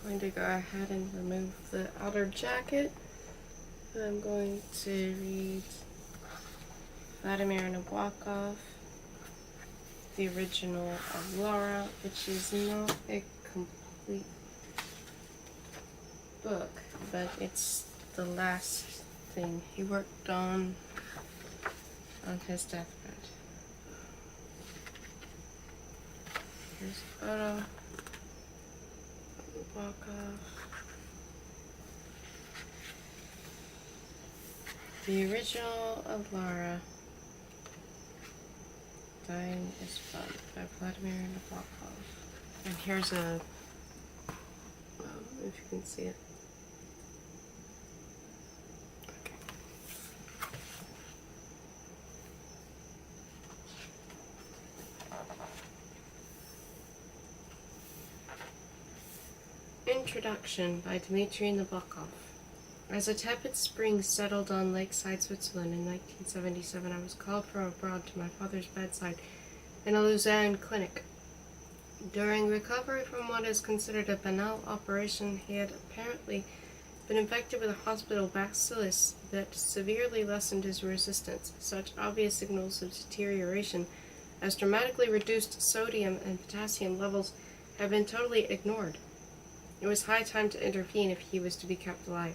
going to go ahead and remove the outer jacket. I'm going to read Vladimir Nabokov, the original of Laura, which is not a complete book, but it's the last thing he worked on his deathbed. Here's a photo of Nabokov. The original of Laura, Dying is Fun by Vladimir Nabokov. And here's a, if you can see it. Okay. Introduction by Dmitry Nabokov. As a tepid spring settled on lakeside Switzerland in 1977, I was called from abroad to my father's bedside in a Lausanne clinic. During recovery from what is considered a banal operation, he had apparently been infected with a hospital bacillus that severely lessened his resistance. Such obvious signals of deterioration as dramatically reduced sodium and potassium levels had been totally ignored. It was high time to intervene if he was to be kept alive.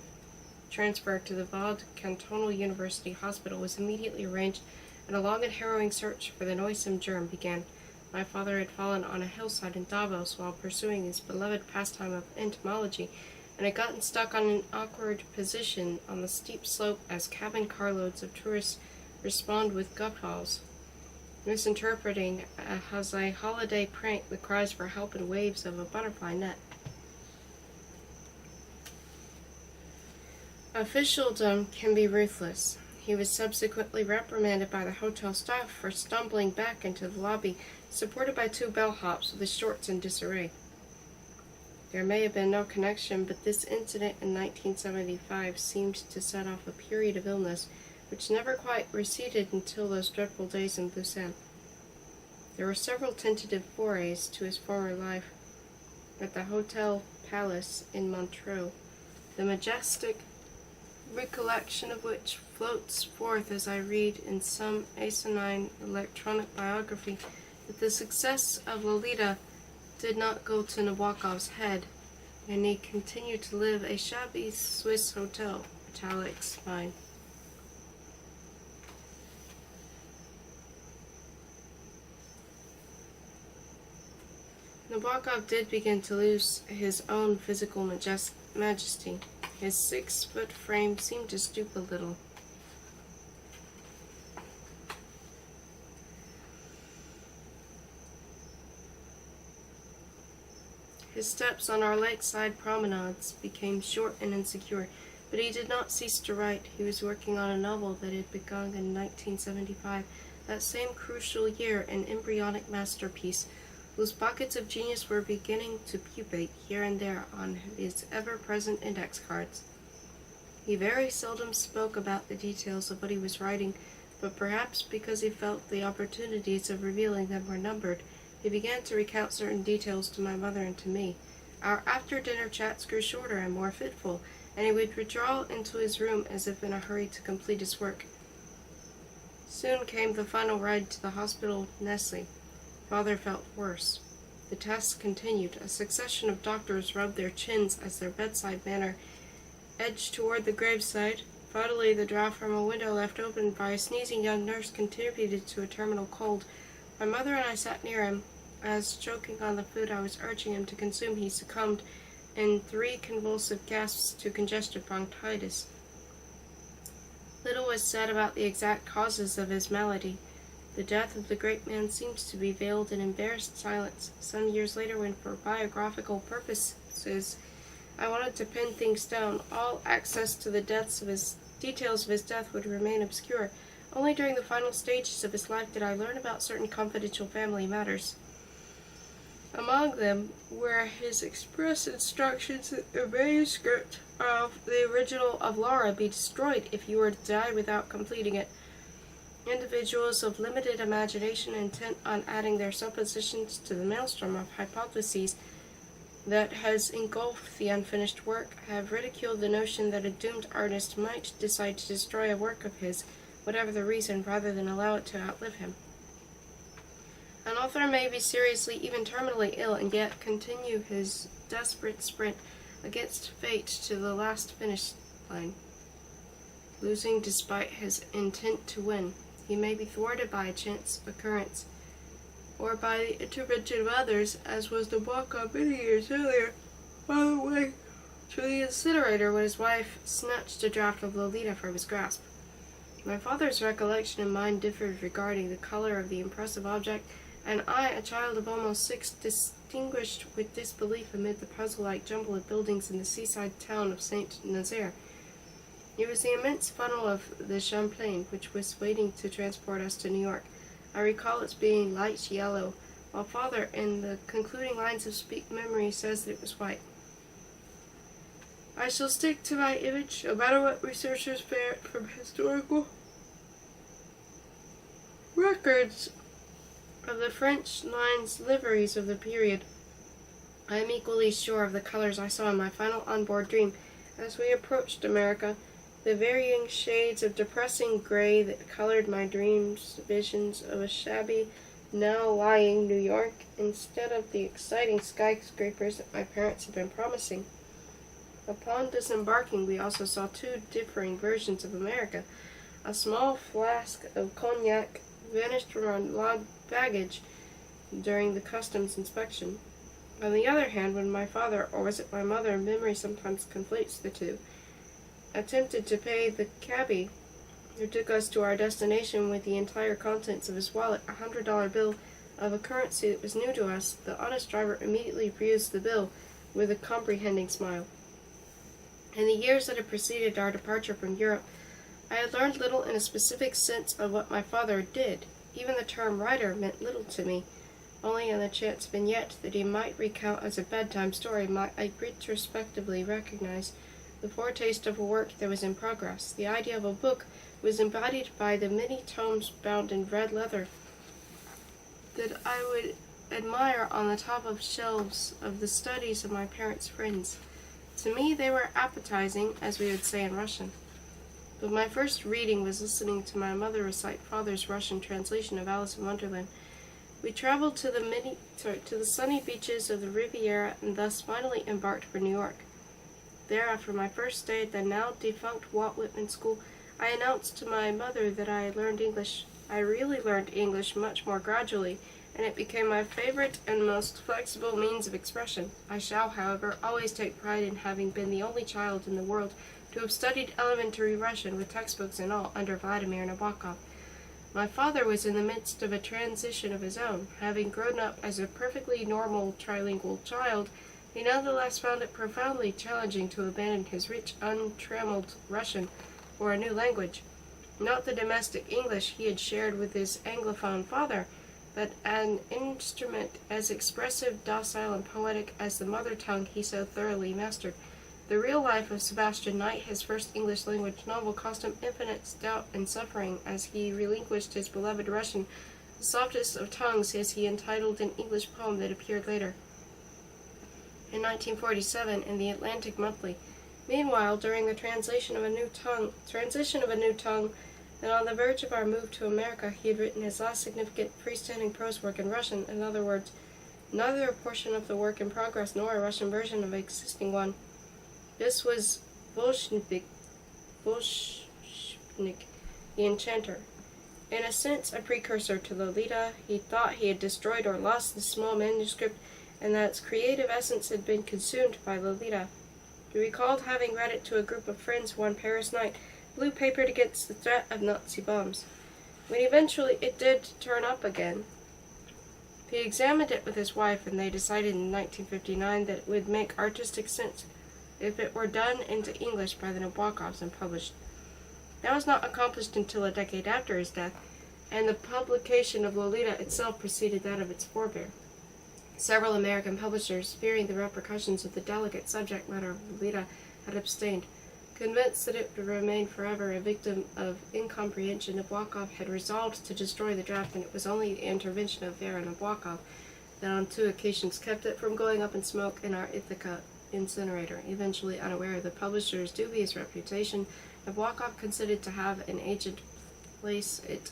Transfer to the Vaud Cantonal University Hospital was immediately arranged, and a long and harrowing search for the noisome germ began. My father had fallen on a hillside in Davos while pursuing his beloved pastime of entomology, and had gotten stuck on an awkward position on the steep slope as cabin carloads of tourists respond with guffaws, misinterpreting as a holiday prank the cries for help and waves of a butterfly net. Officialdom can be ruthless. He was subsequently reprimanded by the hotel staff for stumbling back into the lobby, supported by two bellhops with his shorts in disarray. There may have been no connection, but this incident in 1975 seemed to set off a period of illness which never quite receded until those dreadful days in Lausanne. There were several tentative forays to his former life at the Hotel Palace in Montreux, the majestic recollection of which floats forth as I read in some asinine electronic biography that the success of Lolita did not go to Nabokov's head, and he continued to live a shabby Swiss hotel, italics fine. Nabokov did begin to lose his own physical majesty. His 6-foot frame seemed to stoop a little. His steps on our lakeside promenades became short and insecure, but he did not cease to write. He was working on a novel that had begun in 1975, that same crucial year, an embryonic masterpiece, whose pockets of genius were beginning to pupate here and there on his ever-present index cards. He very seldom spoke about the details of what he was writing, but perhaps because he felt the opportunities of revealing them were numbered, he began to recount certain details to my mother and to me. Our after-dinner chats grew shorter and more fitful, and he would withdraw into his room as if in a hurry to complete his work. Soon came the final ride to the hospital with Nestle. Father felt worse. The tests continued. A succession of doctors rubbed their chins as their bedside manner edged toward the graveside. Finally, the draught from a window left open by a sneezing young nurse contributed to a terminal cold. My mother and I sat near him. As, choking on the food I was urging him to consume, he succumbed in 3 convulsive gasps to congestive bronchitis. Little was said about the exact causes of his malady. The death of the great man seems to be veiled in embarrassed silence. Some years later, when for biographical purposes I wanted to pin things down, all access to the details of his death would remain obscure. Only during the final stages of his life did I learn about certain confidential family matters. Among them were his express instructions that the manuscript of the original of Laura be destroyed if you were to die without completing it. Individuals of limited imagination intent on adding their suppositions to the maelstrom of hypotheses that has engulfed the unfinished work have ridiculed the notion that a doomed artist might decide to destroy a work of his, whatever the reason, rather than allow it to outlive him. An author may be seriously, even terminally ill, and yet continue his desperate sprint against fate to the last finish line, losing despite his intent to win. He may be thwarted by a chance occurrence, or by the intervention of others, as was Nabokov many years earlier, on the way to the incinerator when his wife snatched a draft of Lolita from his grasp. My father's recollection and mine differed regarding the color of the impressive object, and I, a child of almost 6, distinguished with disbelief amid the puzzle-like jumble of buildings in the seaside town of Saint Nazaire. It was the immense funnel of the Champlain, which was waiting to transport us to New York. I recall its being light yellow, while Father, in the concluding lines of memory, says that it was white. I shall stick to my image, no matter what researchers bear from historical records of the French lines liveries of the period. I am equally sure of the colors I saw in my final on-board dream as we approached America, the varying shades of depressing gray that colored my dreams, visions of a shabby, now lying New York instead of the exciting skyscrapers that my parents had been promising. Upon disembarking, we also saw 2 differing versions of America. A small flask of cognac vanished from our log baggage during the customs inspection. On the other hand, when my father, or was it my mother, memory sometimes conflates the two, attempted to pay the cabby who took us to our destination with the entire contents of his wallet, a $100 bill of a currency that was new to us, the honest driver immediately perused the bill with a comprehending smile. In the years that had preceded our departure from Europe, I had learned little in a specific sense of what my father did. Even the term writer meant little to me. Only in the chance vignette that he might recount as a bedtime story might I retrospectively recognize the foretaste of a work that was in progress. The idea of a book was embodied by the many tomes bound in red leather that I would admire on the top of shelves of the studies of my parents' friends. To me they were appetizing, as we would say in Russian. But my first reading was listening to my mother recite Father's Russian translation of Alice in Wonderland. We traveled to the sunny beaches of the Riviera and thus finally embarked for New York. There, after my first day at the now defunct Walt Whitman School, I announced to my mother that I had learned English. I really learned English much more gradually, and it became my favorite and most flexible means of expression. I shall, however, always take pride in having been the only child in the world to have studied elementary Russian with textbooks and all under Vladimir Nabokov. My father was in the midst of a transition of his own. Having grown up as a perfectly normal trilingual child, he nonetheless found it profoundly challenging to abandon his rich, untrammeled Russian for a new language. Not the domestic English he had shared with his Anglophone father, but an instrument as expressive, docile, and poetic as the mother tongue he so thoroughly mastered. The real life of Sebastian Knight, his first English language novel, cost him infinite doubt and suffering as he relinquished his beloved Russian, the softest of tongues, as he entitled an English poem that appeared later in 1947 in the Atlantic Monthly. Meanwhile, during the transition of a new tongue, and on the verge of our move to America, he had written his last significant freestanding prose work in Russian. In other words, neither a portion of the work in progress nor a Russian version of an existing one. This was Volshnik, the Enchanter. In a sense, a precursor to Lolita. He thought he had destroyed or lost the small manuscript, and that its creative essence had been consumed by Lolita. He recalled having read it to a group of friends one Paris night, blue-papered against the threat of Nazi bombs. When eventually it did turn up again, he examined it with his wife, and they decided in 1959 that it would make artistic sense if it were done into English by the Nabokovs and published. That was not accomplished until a decade after his death, and the publication of Lolita itself preceded that of its forebear. Several American publishers, fearing the repercussions of the delicate subject matter of Lolita, had abstained. Convinced that it would remain forever a victim of incomprehension, Nabokov had resolved to destroy the draft, and it was only the intervention of Vera Nabokov that on 2 occasions kept it from going up in smoke in our Ithaca incinerator. Eventually unaware of the publisher's dubious reputation, Nabokov considered to have an agent place it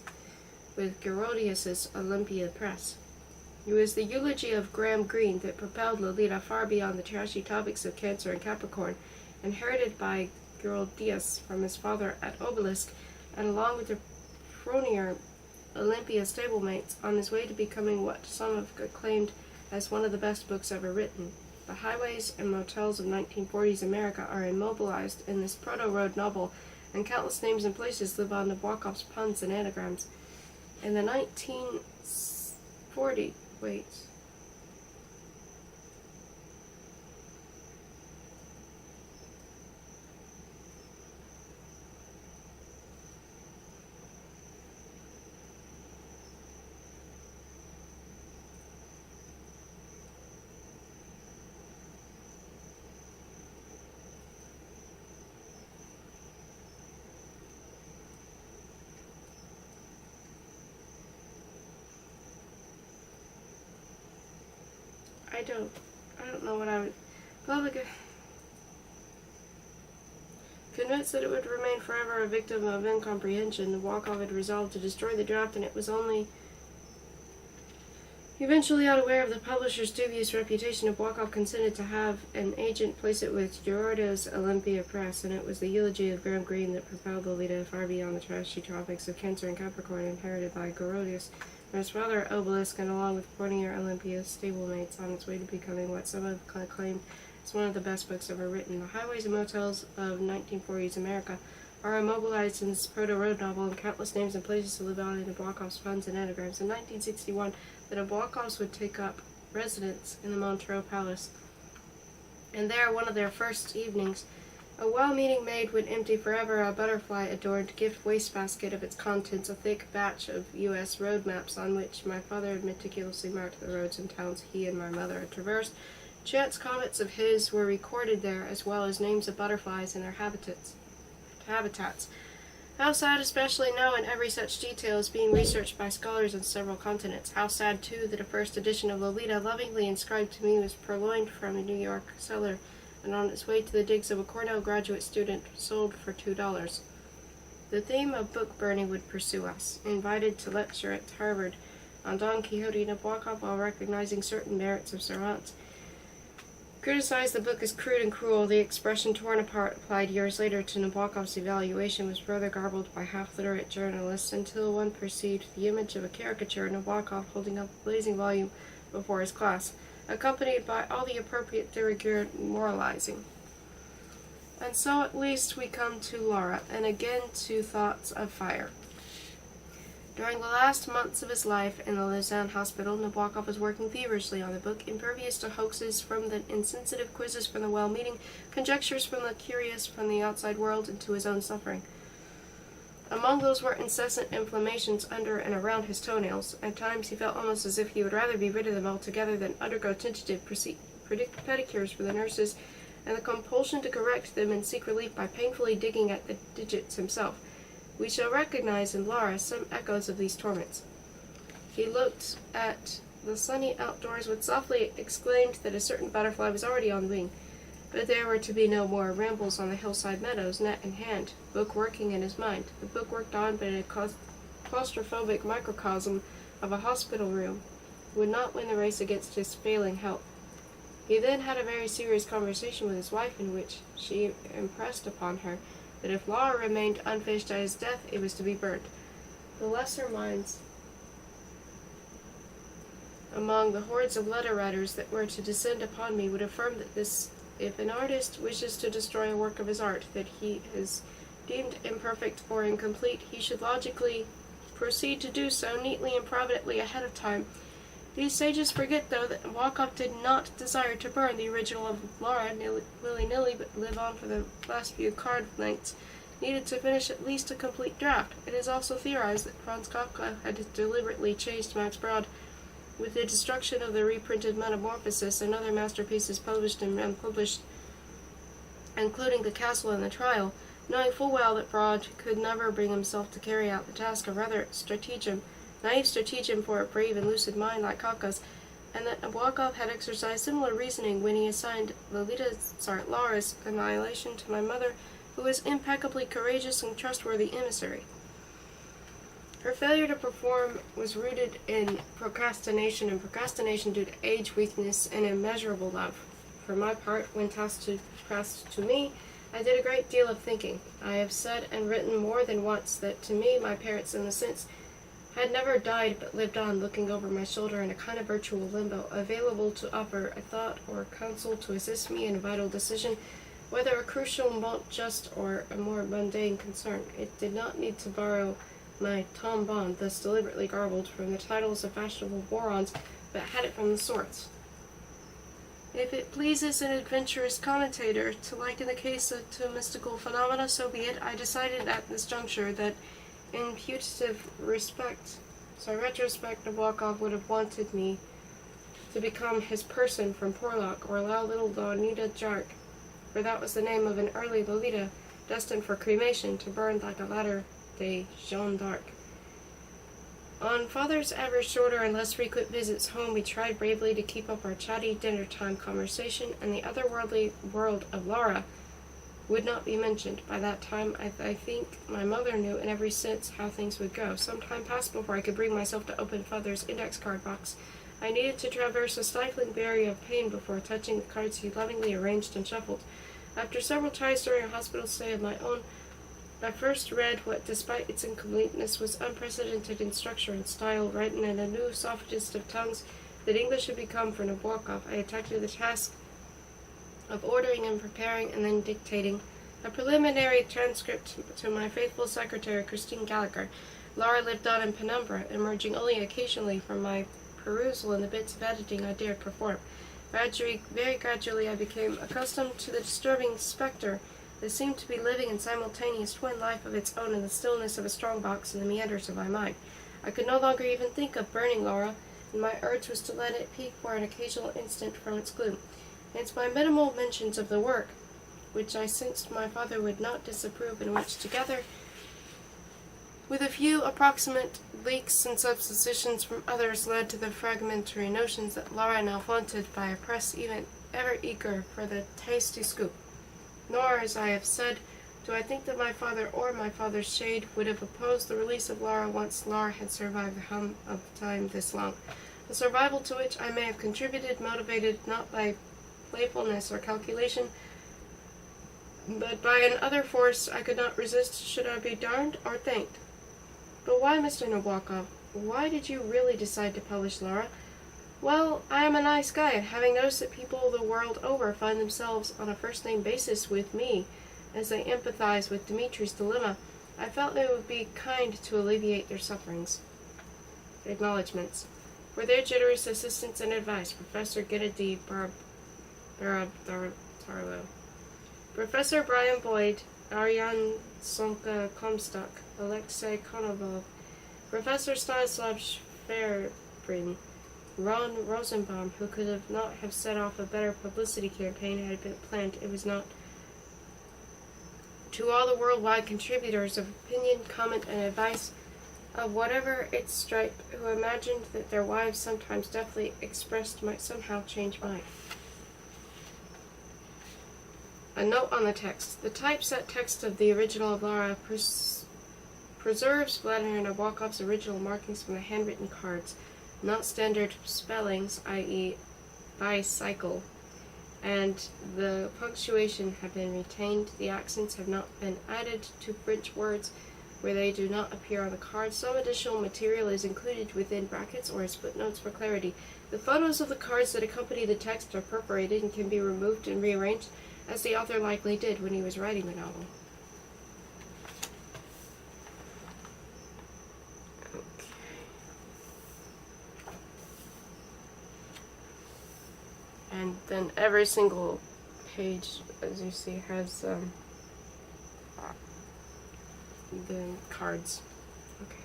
with Gerodius's Olympia Press. It was the eulogy of Graham Greene that propelled Lolita far beyond the trashy topics of Cancer and Capricorn, inherited by Gerodius from his father at Obelisk, and along with the Fronier Olympia stablemates, on his way to becoming what some have acclaimed as one of the best books ever written. The highways and motels of 1940s America are immobilized in this proto-road novel, and countless names and places live on Nabokov's puns and anagrams. In the 1940, wait. I don't know what I would... Convinced that it would remain forever a victim of incomprehension, Nabokov had resolved to destroy the draft, and it was only eventually unaware of the publisher's dubious reputation. Nabokov consented to have an agent place it with Gerardo's Olympia Press, and it was the eulogy of Graham Greene that propelled Lolita far beyond the trashy topics of Cancer and Capricorn, inherited by Gerodius from his father at Obelisk, and along with Fronier Olympia's stablemates, on its way to becoming what some have claimed as one of the best books ever written. The highways and motels of 1940s America are immobilized in this proto-road novel, and countless names and places to live on in Nabokov's puns and anagrams. In 1961, the Nabokovs would take up residence in the Montreux Palace, and there, one of their first evenings, a well-meaning maid would empty forever a butterfly-adorned gift wastebasket of its contents, a thick batch of U.S. road maps on which my father had meticulously marked the roads and towns he and my mother had traversed. Chance comments of his were recorded there, as well as names of butterflies and their habitats. How sad, especially now, in every such detail is being researched by scholars on several continents. How sad, too, that a first edition of Lolita, lovingly inscribed to me, was purloined from a New York cellar, and on its way to the digs of a Cornell graduate student, sold for $2. The theme of book burning would pursue us. Invited to lecture at Harvard on Don Quixote, Nabokov, while recognizing certain merits of Cervantes, criticized the book as crude and cruel. The expression torn apart, applied years later to Nabokov's evaluation, was further garbled by half-literate journalists until one perceived the image of a caricature of Nabokov holding up a blazing volume before his class, accompanied by all the appropriate de rigueur moralizing. And so at least we come to Laura, and again to Thoughts of Fire. During the last months of his life in the Lausanne hospital, Nabokov was working feverishly on the book, impervious to hoaxes from the insensitive, quizzes from the well-meaning, conjectures from the curious, from the outside world, and to his own suffering. Among those were incessant inflammations under and around his toenails. At times he felt almost as if he would rather be rid of them altogether than undergo tentative pedicures for the nurses, and the compulsion to correct them and seek relief by painfully digging at the digits himself. We shall recognize in Laura some echoes of these torments. He looked at the sunny outdoors, would softly exclaimed that a certain butterfly was already on wing, but there were to be no more rambles on the hillside meadows, net in hand, book working in his mind. The book worked on, but in a claustrophobic microcosm of a hospital room, would not win the race against his failing health. He then had a very serious conversation with his wife, in which she impressed upon her that if Laura remained unfinished at his death, it was to be burnt. The lesser minds among the hordes of letter writers that were to descend upon me would affirm that if an artist wishes to destroy a work of his art that he is deemed imperfect or incomplete, he should logically proceed to do so neatly and providently ahead of time. These sages forget, though, that Nabokov did not desire to burn the original of Laura willy-nilly, but live on for the last few card lengths needed to finish at least a complete draft. It is also theorized that Franz Kafka had deliberately chased Max Brod. With the destruction of the reprinted Metamorphosis and other masterpieces published and unpublished, including The Castle and the Trial, knowing full well that Brod could never bring himself to carry out the task, of rather naive stratagem for a brave and lucid mind like Kafka's, and that Nabokov had exercised similar reasoning when he assigned Laura's annihilation to my mother, who was impeccably courageous and trustworthy emissary. Her failure to perform was rooted in procrastination, and procrastination due to age, weakness, and immeasurable love. For my part, when tasked to me, I did a great deal of thinking. I have said and written more than once that to me my parents, in a sense, had never died but lived on, looking over my shoulder in a kind of virtual limbo, available to offer a thought or counsel to assist me in a vital decision, whether a crucial, not just, or a more mundane concern. It did not need to borrow my Tom Bond, thus deliberately garbled, from the titles of fashionable morons, but had it from the source. If it pleases an adventurous commentator to liken the case to mystical phenomena, so be it. I decided at this juncture that in retrospect, Nabokov would have wanted me to become his person from Porlock, or allow little Lolita Jark, for that was the name of an early Lolita, destined for cremation, to burn like a latter-day Jeanne d'Arc. On Father's ever shorter and less frequent visits home, we tried bravely to keep up our chatty dinner-time conversation, and the otherworldly world of Laura would not be mentioned. By that time, I think my mother knew in every sense how things would go. Some time passed before I could bring myself to open Father's index card box. I needed to traverse a stifling barrier of pain before touching the cards he lovingly arranged and shuffled. After several tries during a hospital stay of my own, I first read what, despite its incompleteness, was unprecedented in structure and style, written in a new, softest of tongues that English had become for Nabokov. I attempted the task of ordering and preparing and then dictating a preliminary transcript to my faithful secretary, Christine Gallagher. Laura lived on in penumbra, emerging only occasionally from my perusal in the bits of editing I dared perform. Very gradually, I became accustomed to the disturbing specter that seemed to be living in simultaneous twin life of its own in the stillness of a strong box in the meanders of my mind. I could no longer even think of burning Laura, and my urge was to let it peek for an occasional instant from its gloom. Hence my minimal mentions of the work, which I sensed my father would not disapprove, and which, together with a few approximate leaks and substitutions from others, led to the fragmentary notions that Laura now flaunted by a press even ever eager for the tasty scoop. Nor, as I have said, do I think that my father or my father's shade would have opposed the release of Laura once Laura had survived the hum of time this long. A survival to which I may have contributed, motivated not by playfulness or calculation, but by an other force I could not resist, should I be darned or thanked. But why, Mr. Nabokov? Why did you really decide to publish Laura? Well, I am a nice guy, and having noticed that people the world over find themselves on a first-name basis with me, as they empathize with Dimitri's dilemma, I felt it would be kind to alleviate their sufferings. Acknowledgements. For their generous assistance and advice, Professor Gennady Tarlo, Professor Brian Boyd, Aryan Sonka Comstock, Alexei Konovov, Professor Stanislav Schwerin, Ron Rosenbaum, who could not have set off a better publicity campaign had it been planned. It was not. To all the worldwide contributors of opinion, comment, and advice, of whatever its stripe, who imagined that their wives, sometimes deftly expressed, might somehow change mine. A note on the text. The typeset text of the original of Laura preserves Vladimir Nabokov's original markings from the handwritten cards, not standard spellings, i.e. bicycle, and the punctuation have been retained. The accents have not been added to French words where they do not appear on the card. Some additional material is included within brackets or as footnotes for clarity. The photos of the cards that accompany the text are perforated and can be removed and rearranged, as the author likely did when he was writing the novel. And then every single page, as you see, has the cards. Okay.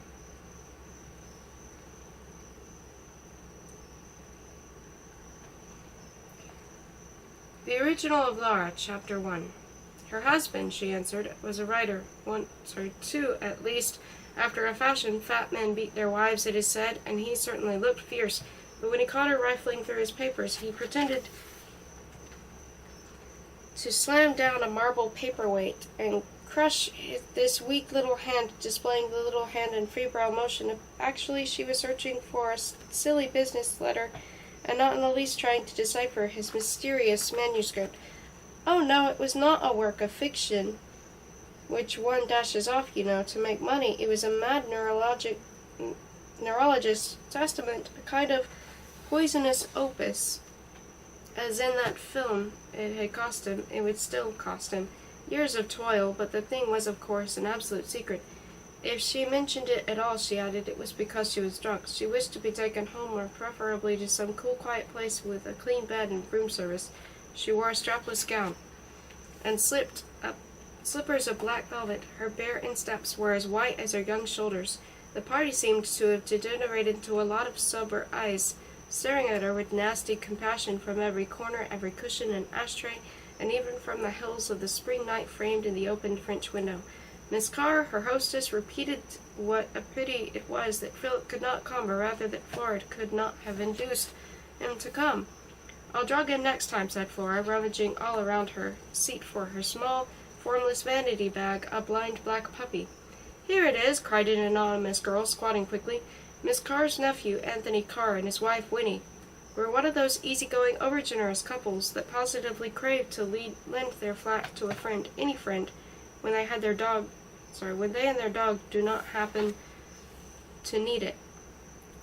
The original of Laura, Chapter 1. Her husband, she answered, was a writer. Two, at least. After a fashion, fat men beat their wives, it is said, and he certainly looked fierce. But when he caught her rifling through his papers, he pretended to slam down a marble paperweight and crush this weak little hand, displaying the little hand in febrile motion. Actually, she was searching for a silly business letter and not in the least trying to decipher his mysterious manuscript. Oh no, it was not a work of fiction, which one dashes off, to make money. It was a mad neurologist's testament, a kind of poisonous opus. As in that film, it had cost him, it would still cost him, years of toil, but the thing was, of course, an absolute secret. If she mentioned it at all, she added, it was because she was drunk. She wished to be taken home, or preferably to some cool, quiet place with a clean bed and room service. She wore a strapless gown and slippers of black velvet. Her bare insteps were as white as her young shoulders. The party seemed to have degenerated into a lot of sober eyes, staring at her with nasty compassion from every corner, every cushion and ashtray, and even from the hills of the spring night framed in the opened French window. Miss Carr, her hostess, repeated what a pity it was that Philip could not come, or rather that Flora could not have induced him to come. I'll drug him next time, said Flora, rummaging all around her seat for her small, formless vanity bag, a blind black puppy. Here it is, cried an anonymous girl, squatting quickly. Miss Carr's nephew, Anthony Carr, and his wife, Winnie, were one of those easygoing, overgenerous couples that positively crave to lend their flat to a friend, any friend, when they and their dog do not happen to need it.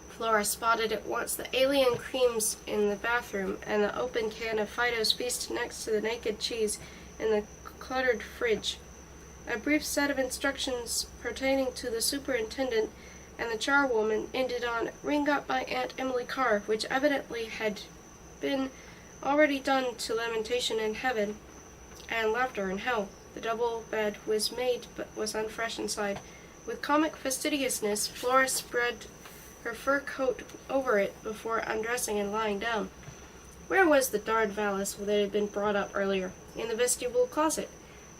Flora spotted at once the alien creams in the bathroom and the open can of Fido's Feast next to the naked cheese in the cluttered fridge. A brief set of instructions pertaining to the superintendent and the charwoman ended on "Ring up by Aunt Emily Carr," which evidently had been already done to lamentation in heaven and laughter in hell. The double bed was made, but was unfresh inside. With comic fastidiousness, Flora spread her fur coat over it before undressing and lying down. Where was the darned valise that had been brought up earlier? In the vestibule closet.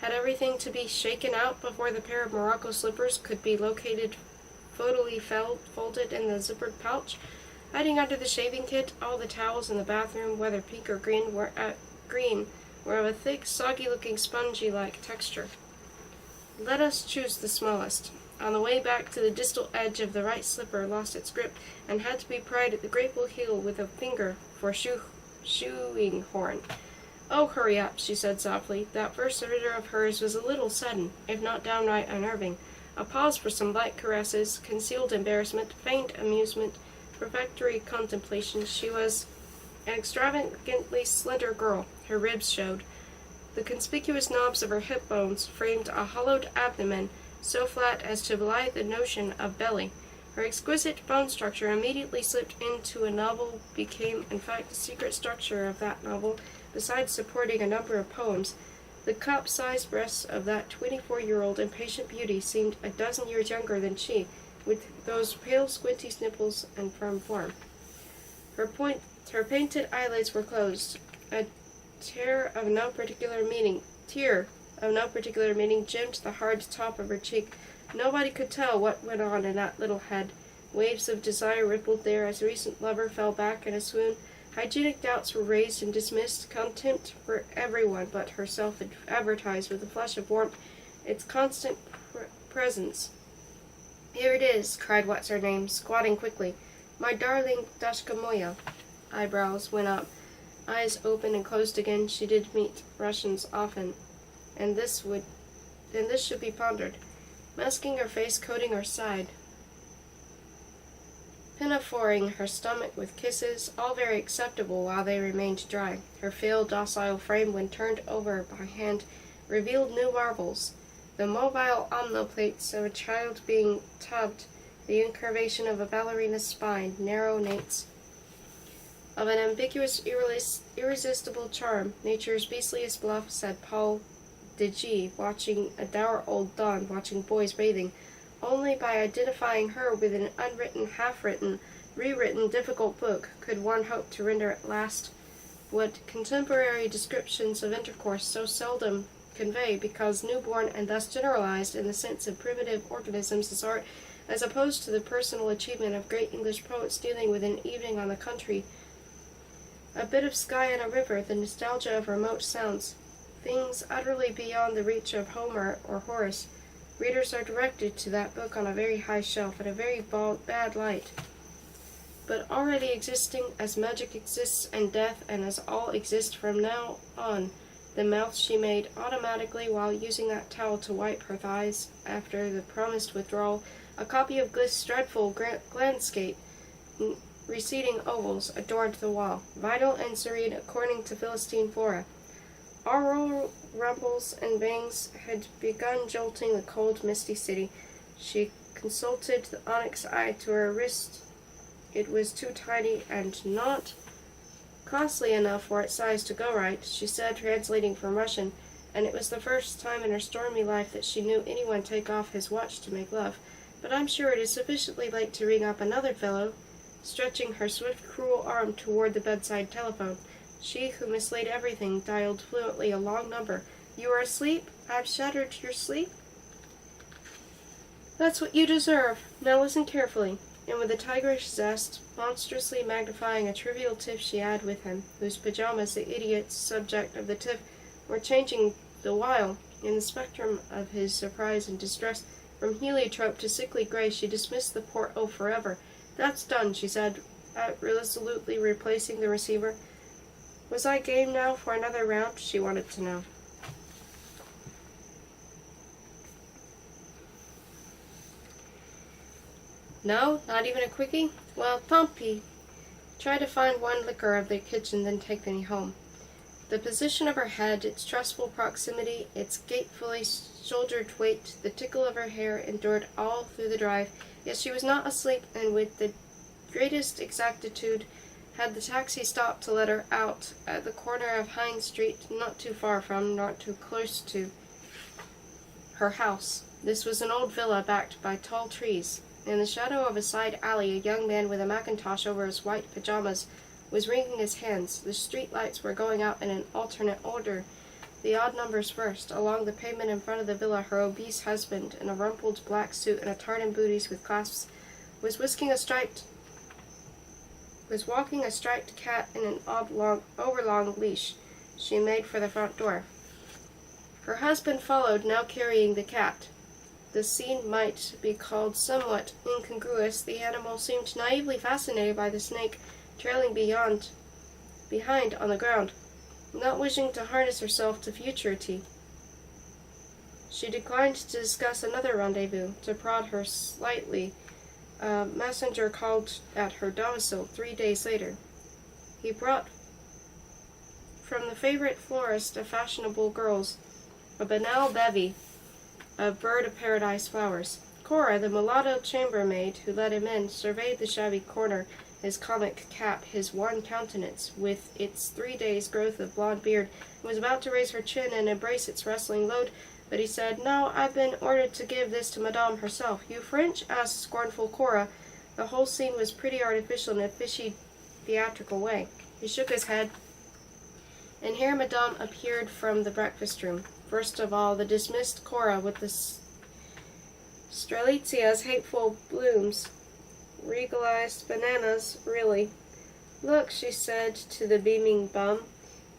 Had everything to be shaken out before the pair of Morocco slippers could be located, foldily folded in the zippered pouch? Hiding under the shaving kit, all the towels in the bathroom, whether pink or green, were of a thick, soggy-looking, spongy-like texture. Let us choose the smallest. On the way back to the distal edge of the right slipper lost its grip and had to be pried at the grateful heel with a finger for shoeing horn. Oh, hurry up, she said softly. That first surrender of hers was a little sudden, if not downright unnerving. A pause for some light caresses, concealed embarrassment, faint amusement, prefatory contemplation. She was an extravagantly slender girl. Her ribs showed. The conspicuous knobs of her hip bones framed a hollowed abdomen so flat as to belie the notion of belly. Her exquisite bone structure immediately slipped into a novel, became in fact the secret structure of that novel, besides supporting a number of poems. The cup-sized breasts of that 24-year-old impatient beauty seemed a dozen years younger than she, with those pale, squinty nipples and firm form. Her painted eyelids were closed. A tear of no particular meaning gemmed the hard top of her cheek. Nobody could tell what went on in that little head. Waves of desire rippled there as a recent lover fell back in a swoon. Hygienic doubts were raised and dismissed. Contempt for everyone but herself advertised with a flush of warmth its constant presence. Here it is, cried What's-Her-Name, squatting quickly. My darling Dashka Moya. Eyebrows went up. Eyes opened and closed again. She did meet Russians often, and this should be pondered. Masking her face, coating her side, pinaforing her stomach with kisses, all very acceptable while they remained dry. Her frail, docile frame, when turned over by hand, revealed new marvels. The mobile omniplates of a child being tubbed, the incurvation of a ballerina's spine, narrow nates of an ambiguous, irresistible charm. Nature's beastliest bluff, said Paul de G, watching a dour old Don, watching boys bathing. Only by identifying her with an unwritten, half-written, rewritten, difficult book could one hope to render at last what contemporary descriptions of intercourse so seldom convey, because newborn and thus generalized in the sense of primitive organisms as art, as opposed to the personal achievement of great English poets dealing with an evening on the country, a bit of sky and a river, the nostalgia of remote sounds, things utterly beyond the reach of Homer or Horace. Readers are directed to that book on a very high shelf, in a very bad light, but already existing as magic exists and death, and as all exist from now on. The mouth she made automatically while using that towel to wipe her thighs after the promised withdrawal, a copy of Glyph's dreadful landscape, receding ovals, adorned the wall, vital and serene according to Philistine Flora. Auroral rumbles and bangs had begun jolting the cold, misty city. She consulted the onyx eye to her wrist. It was too tiny and not costly enough for its size to go right, she said, translating from Russian, and it was the first time in her stormy life that she knew anyone take off his watch to make love. But I'm sure it is sufficiently late to ring up another fellow, stretching her swift, cruel arm toward the bedside telephone. She, who mislaid everything, dialed fluently a long number. You are asleep? I've shattered your sleep? That's what you deserve. Now listen carefully. And with a tigerish zest, monstrously magnifying a trivial tiff she had with him, whose pajamas, the idiot's subject of the tiff, were changing the while, in the spectrum of his surprise and distress, from heliotrope to sickly gray, she dismissed the poor oaf forever. That's done, she said, resolutely replacing the receiver. Was I game now for another round? She wanted to know. No, not even a quickie? Well, Pompey, try to find one liquor of the kitchen, then take me home. The position of her head, its trustful proximity, its gatefully shouldered weight, the tickle of her hair, endured all through the drive, yet she was not asleep, and with the greatest exactitude had the taxi stopped to let her out at the corner of Hines Street, not too far from, not too close to, her house. This was an old villa backed by tall trees. In the shadow of a side alley, a young man with a mackintosh over his white pajamas was wringing his hands. The street lights were going out in an alternate order, the odd numbers first. Along the pavement in front of the villa, her obese husband, in a rumpled black suit and a tartan booties with clasps, was walking a striped cat in an overlong leash. She made for the front door. Her husband followed, now carrying the cat. The scene might be called somewhat incongruous. The animal seemed naively fascinated by the snake trailing behind on the ground, not wishing to harness herself to futurity. She declined to discuss another rendezvous. To prod her slightly, a messenger called at her domicile 3 days later. He brought from the favorite florist of fashionable girls a banal bevy of bird-of-paradise flowers. Cora, the mulatto chambermaid who let him in, surveyed the shabby corner, his comic cap, his worn countenance, with its 3 days' growth of blonde beard, and was about to raise her chin and embrace its wrestling load, but he said, "No, I've been ordered to give this to Madame herself." "You French?" asked scornful Cora. The whole scene was pretty artificial in a fishy, theatrical way. He shook his head, and here Madame appeared from the breakfast room. First of all, the dismissed Cora with the strelitzia's hateful blooms, regalized bananas, really. "Look," she said to the beaming bum,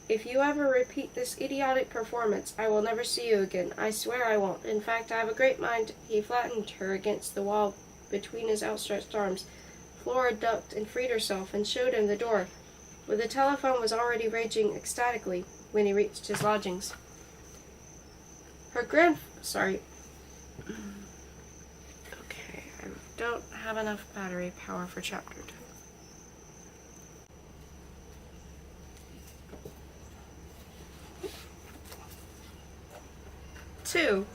"if you ever repeat this idiotic performance, I will never see you again. I swear I won't. In fact, I have a great mind." He flattened her against the wall between his outstretched arms. Flora ducked and freed herself and showed him the door, where the telephone was already raging ecstatically when he reached his lodgings. Okay, I don't have enough battery power for chapter 2.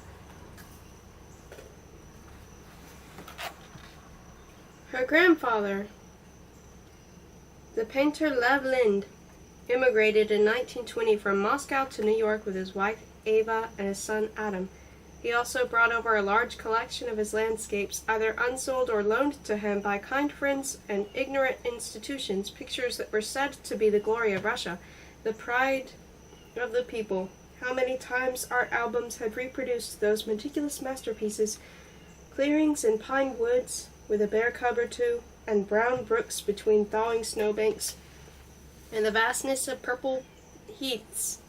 Her grandfather, the painter Lev Lind, immigrated in 1920 from Moscow to New York with his wife Ava and his son Adam. He also brought over a large collection of his landscapes, either unsold or loaned to him by kind friends and ignorant institutions, pictures that were said to be the glory of Russia, the pride of the people. How many times art albums had reproduced those meticulous masterpieces, Clearings and pine woods with a bear cub or two, and brown brooks between thawing snowbanks, and the vastness of purple heaths.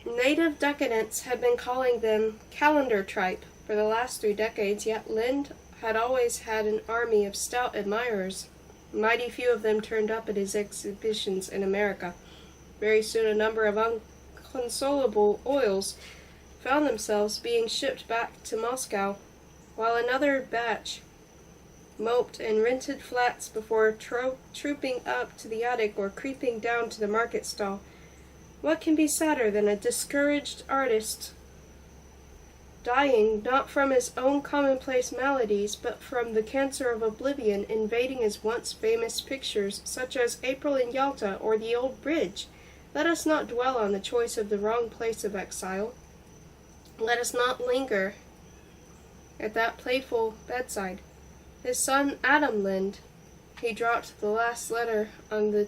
Native decadents had been calling them calendar tripe for the last 3 decades, yet Lind had always had an army of stout admirers. Mighty few of them turned up at his exhibitions in America. Very soon a number of unconsolable oils found themselves being shipped back to Moscow, while another batch moped in rented flats before trooping up to the attic or creeping down to the market stall. What can be sadder than a discouraged artist dying not from his own commonplace maladies, but from the cancer of oblivion invading his once famous pictures, such as April in Yalta or the Old Bridge? Let us not dwell on the choice of the wrong place of exile. Let us not linger at that playful bedside. His son Adam Lind, he dropped the last letter on the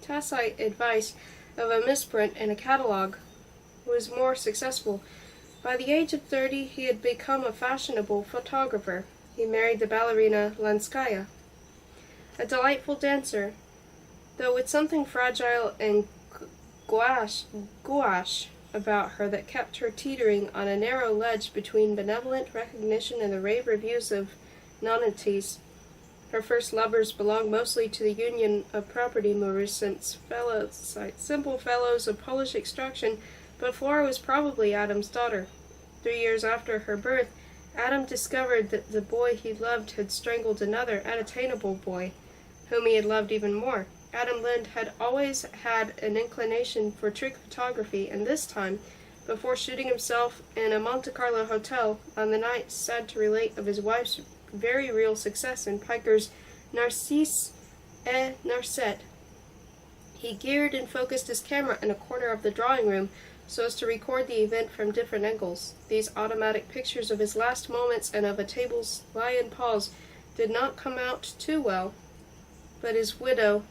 tacit advice of a misprint in a catalogue, was more successful. By the age of 30, he had become a fashionable photographer. He married the ballerina Lanskaya, a delightful dancer, though with something fragile and gouache about her that kept her teetering on a narrow ledge between benevolent recognition and the rave reviews of nonenties. Her first lovers belonged mostly to the union of property movers, simple fellows of Polish extraction, but Flora was probably Adam's daughter. 3 years after her birth, Adam discovered that the boy he loved had strangled another unattainable boy, whom he had loved even more. Adam Lind had always had an inclination for trick photography, and this time, before shooting himself in a Monte Carlo hotel, on the night, sad to relate, of his wife's very real success in Piker's Narcisse et Narcette, he geared and focused his camera in a corner of the drawing room so as to record the event from different angles. These automatic pictures of his last moments and of a table's lion paws did not come out too well, but his widow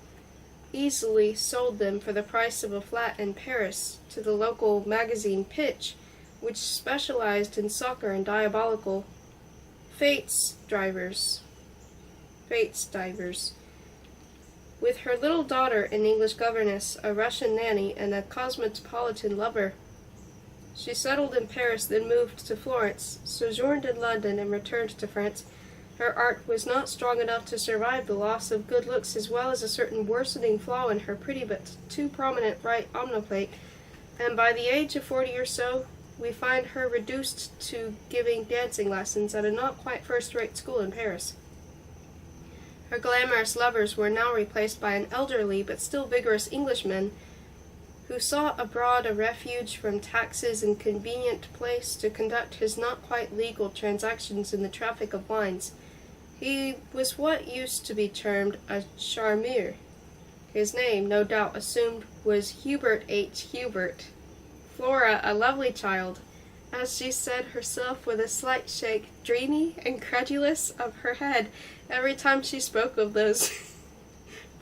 easily sold them for the price of a flat in Paris to the local magazine Pitch, which specialized in soccer and diabolical fates divers. With her little daughter, an English governess, a Russian nanny, and a cosmopolitan lover, she settled in Paris, then moved to Florence, sojourned in London, and returned to France. Her art was not strong enough to survive the loss of good looks, as well as a certain worsening flaw in her pretty but too prominent right omoplate, and by the age of 40 or so, we find her reduced to giving dancing lessons at a not quite first-rate school in Paris. Her glamorous lovers were now replaced by an elderly but still vigorous Englishman who sought abroad a refuge from taxes and convenient place to conduct his not quite legal transactions in the traffic of wines. He was what used to be termed a charmeur. His name, no doubt assumed, was Hubert H. Hubert. Flora, a lovely child, as she said herself with a slight shake, dreamy and credulous of her head every time she spoke of those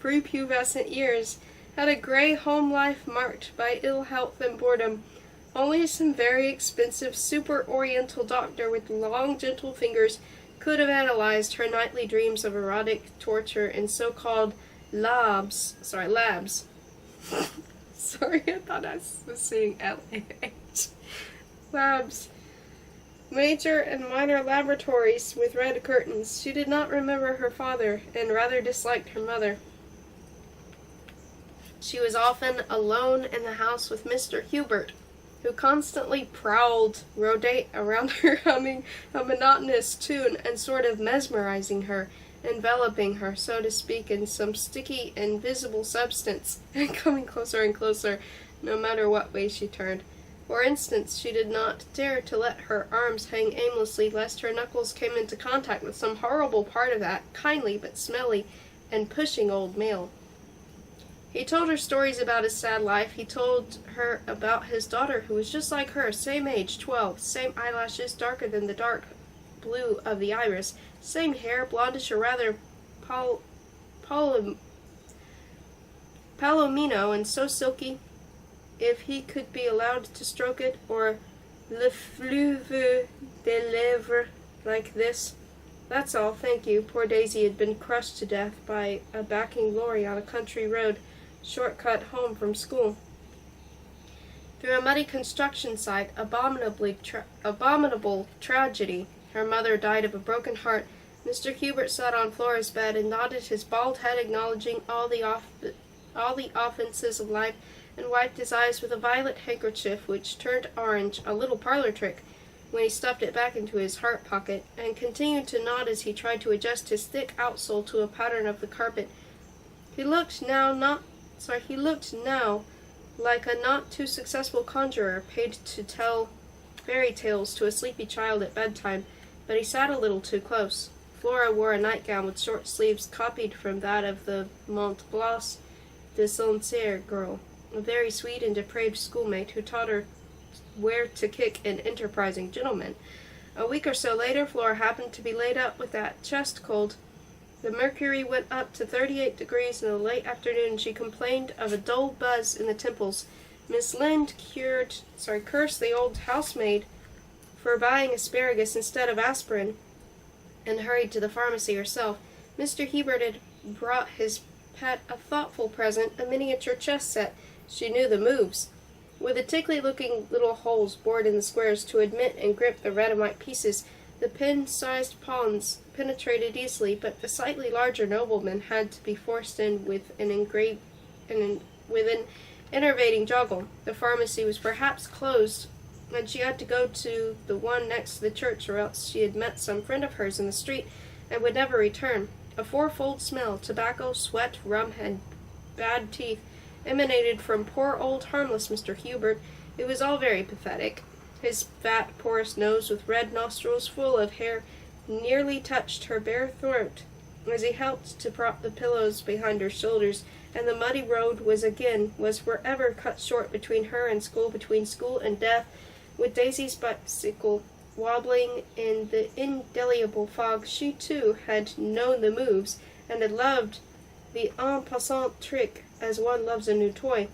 prepubescent years, had a gray home life marked by ill health and boredom. Only some very expensive super-oriental doctor with long, gentle fingers could have analyzed her nightly dreams of erotic torture in so-called labs. Sorry, I thought I was saying L-A-H. Labs. Major and minor laboratories with red curtains. She did not remember her father, and rather disliked her mother. She was often alone in the house with Mr. Hubert, who constantly prowled rhodate around her, humming a monotonous tune and sort of mesmerizing her, enveloping her, so to speak, in some sticky, invisible substance, and coming closer and closer, no matter what way she turned. For instance, she did not dare to let her arms hang aimlessly, lest her knuckles came into contact with some horrible part of that kindly but smelly and pushing old male. He told her stories about his sad life. He told her about his daughter, who was just like her, same age, 12, same eyelashes, darker than the dark blue of the iris, same hair, blondish or rather palomino, and so silky, if he could be allowed to stroke it, or Le fleuve des lèvres, like this. That's all, thank you. Poor Daisy had been crushed to death by a backing lorry on a country road, shortcut home from school. Through a muddy construction site, abominable tragedy. Her mother died of a broken heart. Mr. Hubert sat on Flora's bed and nodded his bald head, acknowledging all the offenses of life, and wiped his eyes with a violet handkerchief which turned orange, a little parlor trick, when he stuffed it back into his heart pocket, and continued to nod as he tried to adjust his thick outsole to a pattern of the carpet. He looked now like a not too successful conjurer paid to tell fairy tales to a sleepy child at bedtime, but he sat a little too close. Flora wore a nightgown with short sleeves copied from that of the Montblanc de Saint-Cyr girl, a very sweet and depraved schoolmate who taught her where to kick an enterprising gentleman. A week or so later, Flora happened to be laid up with that chest cold. The mercury went up to 38 degrees in the late afternoon, and she complained of a dull buzz in the temples. Miss Lind cursed the old housemaid for buying asparagus instead of aspirin, and hurried to the pharmacy herself. Mr. Hubert had brought his pet a thoughtful present, a miniature chess set. She knew the moves, with the tickly-looking little holes bored in the squares to admit and grip the red and white pieces. The pin-sized pawns penetrated easily, but the slightly larger nobleman had to be forced in with an enervating joggle. The pharmacy was perhaps closed, and she had to go to the one next to the church, or else she had met some friend of hers in the street and would never return. A fourfold smell, tobacco, sweat, rum, and bad teeth, emanated from poor old harmless Mr. Hubert. It was all very pathetic. His fat, porous nose, with red nostrils full of hair, nearly touched her bare throat as he helped to prop the pillows behind her shoulders, and the muddy road was forever cut short between her and school, between school and death, with Daisy's bicycle wobbling in the indelible fog. She, too, had known the moves, and had loved the en passant trick as one loves a new toy.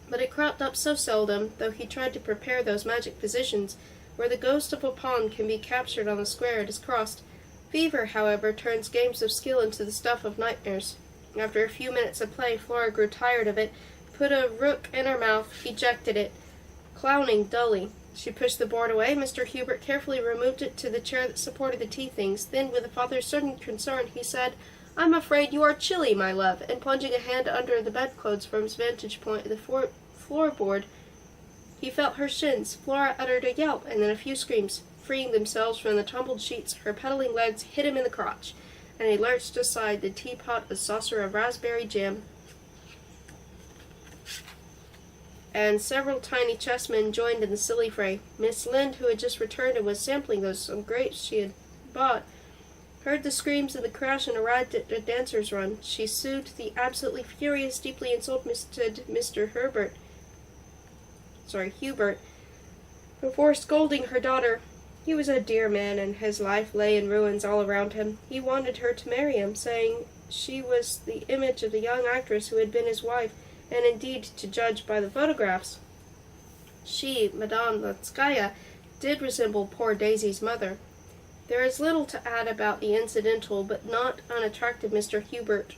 But it cropped up so seldom, though he tried to prepare those magic positions where the ghost of a pawn can be captured on the square it is crossed. Fever, however, turns games of skill into the stuff of nightmares. After a few minutes of play, Flora grew tired of it, put a rook in her mouth, ejected it, clowning dully. She pushed the board away. Mr. Hubert carefully removed it to the chair that supported the tea things. Then, with a father's sudden concern, he said, "I'm afraid you are chilly, my love," and plunging a hand under the bedclothes from his vantage point at the floorboard, he felt her shins. Flora uttered a yelp, and then a few screams. Freeing themselves from the tumbled sheets, her pedaling legs hit him in the crotch, and he lurched aside, the teapot a saucer of raspberry jam, and several tiny chessmen joined in the silly fray. Miss Lind, who had just returned and was sampling some grapes she had bought, heard the screams and the crash and arrived at the dancer's run. She soothed the absolutely furious, deeply insulted Mr. Hubert, before scolding her daughter. He was a dear man, and his life lay in ruins all around him. He wanted her to marry him, saying she was the image of the young actress who had been his wife, and indeed, to judge by the photographs, she, Madame Lanskaya, did resemble poor Daisy's mother. There is little to add about the incidental but not unattractive Mr. Hubert.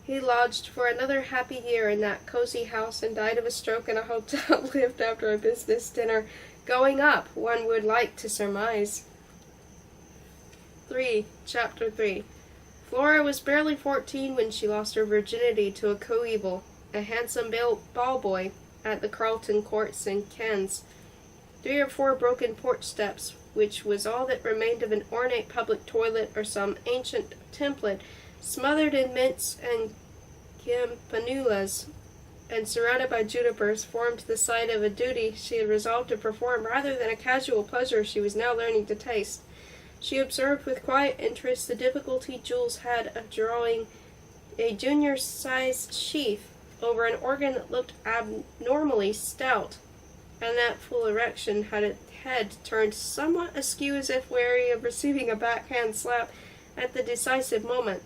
He lodged for another happy year in that cozy house and died of a stroke in a hotel lift after a business dinner, going up, one would like to surmise. Chapter 3. Flora was barely 14 when she lost her virginity to a coeval, a handsome ball boy, at the Carlton Courts in Cannes. 3 or 4 broken porch steps, which was all that remained of an ornate public toilet or some ancient template, smothered in mints and campanulas, and surrounded by junipers, formed the site of a duty she had resolved to perform rather than a casual pleasure she was now learning to taste. She observed with quiet interest the difficulty Jules had of drawing a junior-sized sheath over an organ that looked abnormally stout, and that full erection had its head turned somewhat askew as if wary of receiving a backhand slap at the decisive moment.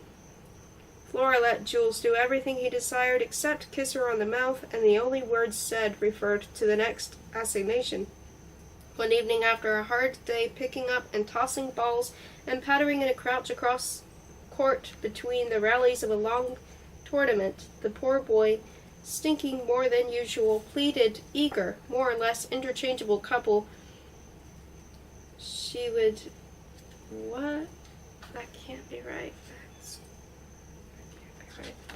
Flora let Jules do everything he desired except kiss her on the mouth, and the only words said referred to the next assignation. One evening, after a hard day picking up and tossing balls and pattering in a crouch across court between the rallies of a long tournament, the poor boy, stinking more than usual, pleaded, eager, more or less interchangeable couple. She would... What? That can't be right.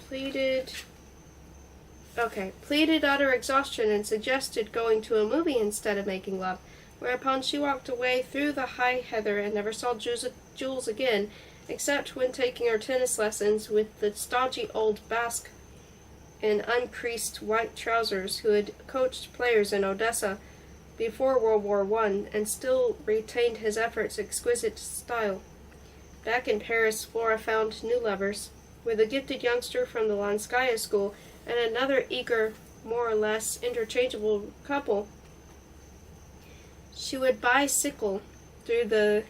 Pleaded utter exhaustion and suggested going to a movie instead of making love, whereupon she walked away through the high heather and never saw Jules again, except when taking her tennis lessons with the stodgy old Basque in uncreased white trousers who had coached players in Odessa before World War I and still retained his effort's exquisite style. Back in Paris, Flora found new lovers, with a gifted youngster from the Lanskaya school and another eager, more or less interchangeable couple. She would bicycle through the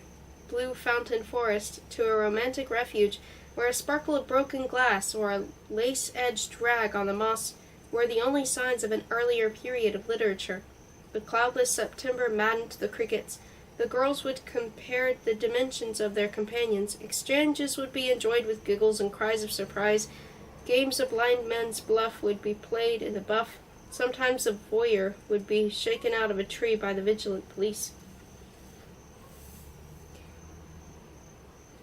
blue fountain forest to a romantic refuge where a sparkle of broken glass or a lace-edged rag on the moss were the only signs of an earlier period of literature. The cloudless September maddened the crickets. The girls would compare the dimensions of their companions. Exchanges would be enjoyed with giggles and cries of surprise. Games of blind men's bluff would be played in the buff. Sometimes a voyeur would be shaken out of a tree by the vigilant police.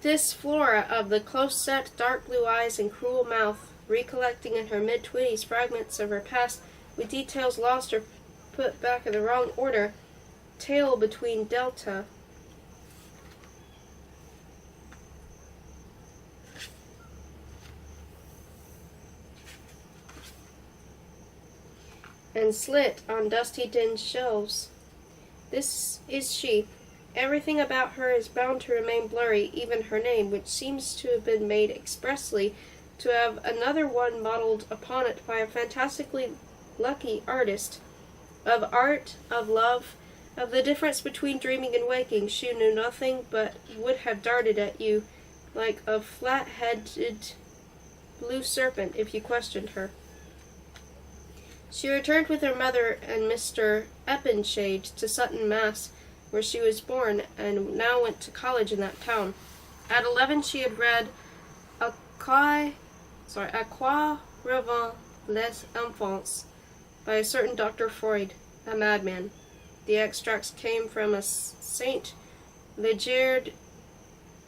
This Flora of the close-set, dark blue eyes and cruel mouth, recollecting in her mid-twenties fragments of her past with details lost or put back in the wrong order, tale between delta and slit on dusty tin shelves. This is she. Everything about her is bound to remain blurry, even her name, which seems to have been made expressly to have another one modeled upon it by a fantastically lucky artist. Of art, of love, of the difference between dreaming and waking, she knew nothing, but would have darted at you like a flat-headed blue serpent if you questioned her. She returned with her mother and Mr. Eppenshade to Sutton, Mass., where she was born, and now went to college in that town. At 11 she had read À quoi revient les enfants by a certain Dr. Freud, a madman. The extracts came from a Saint Leger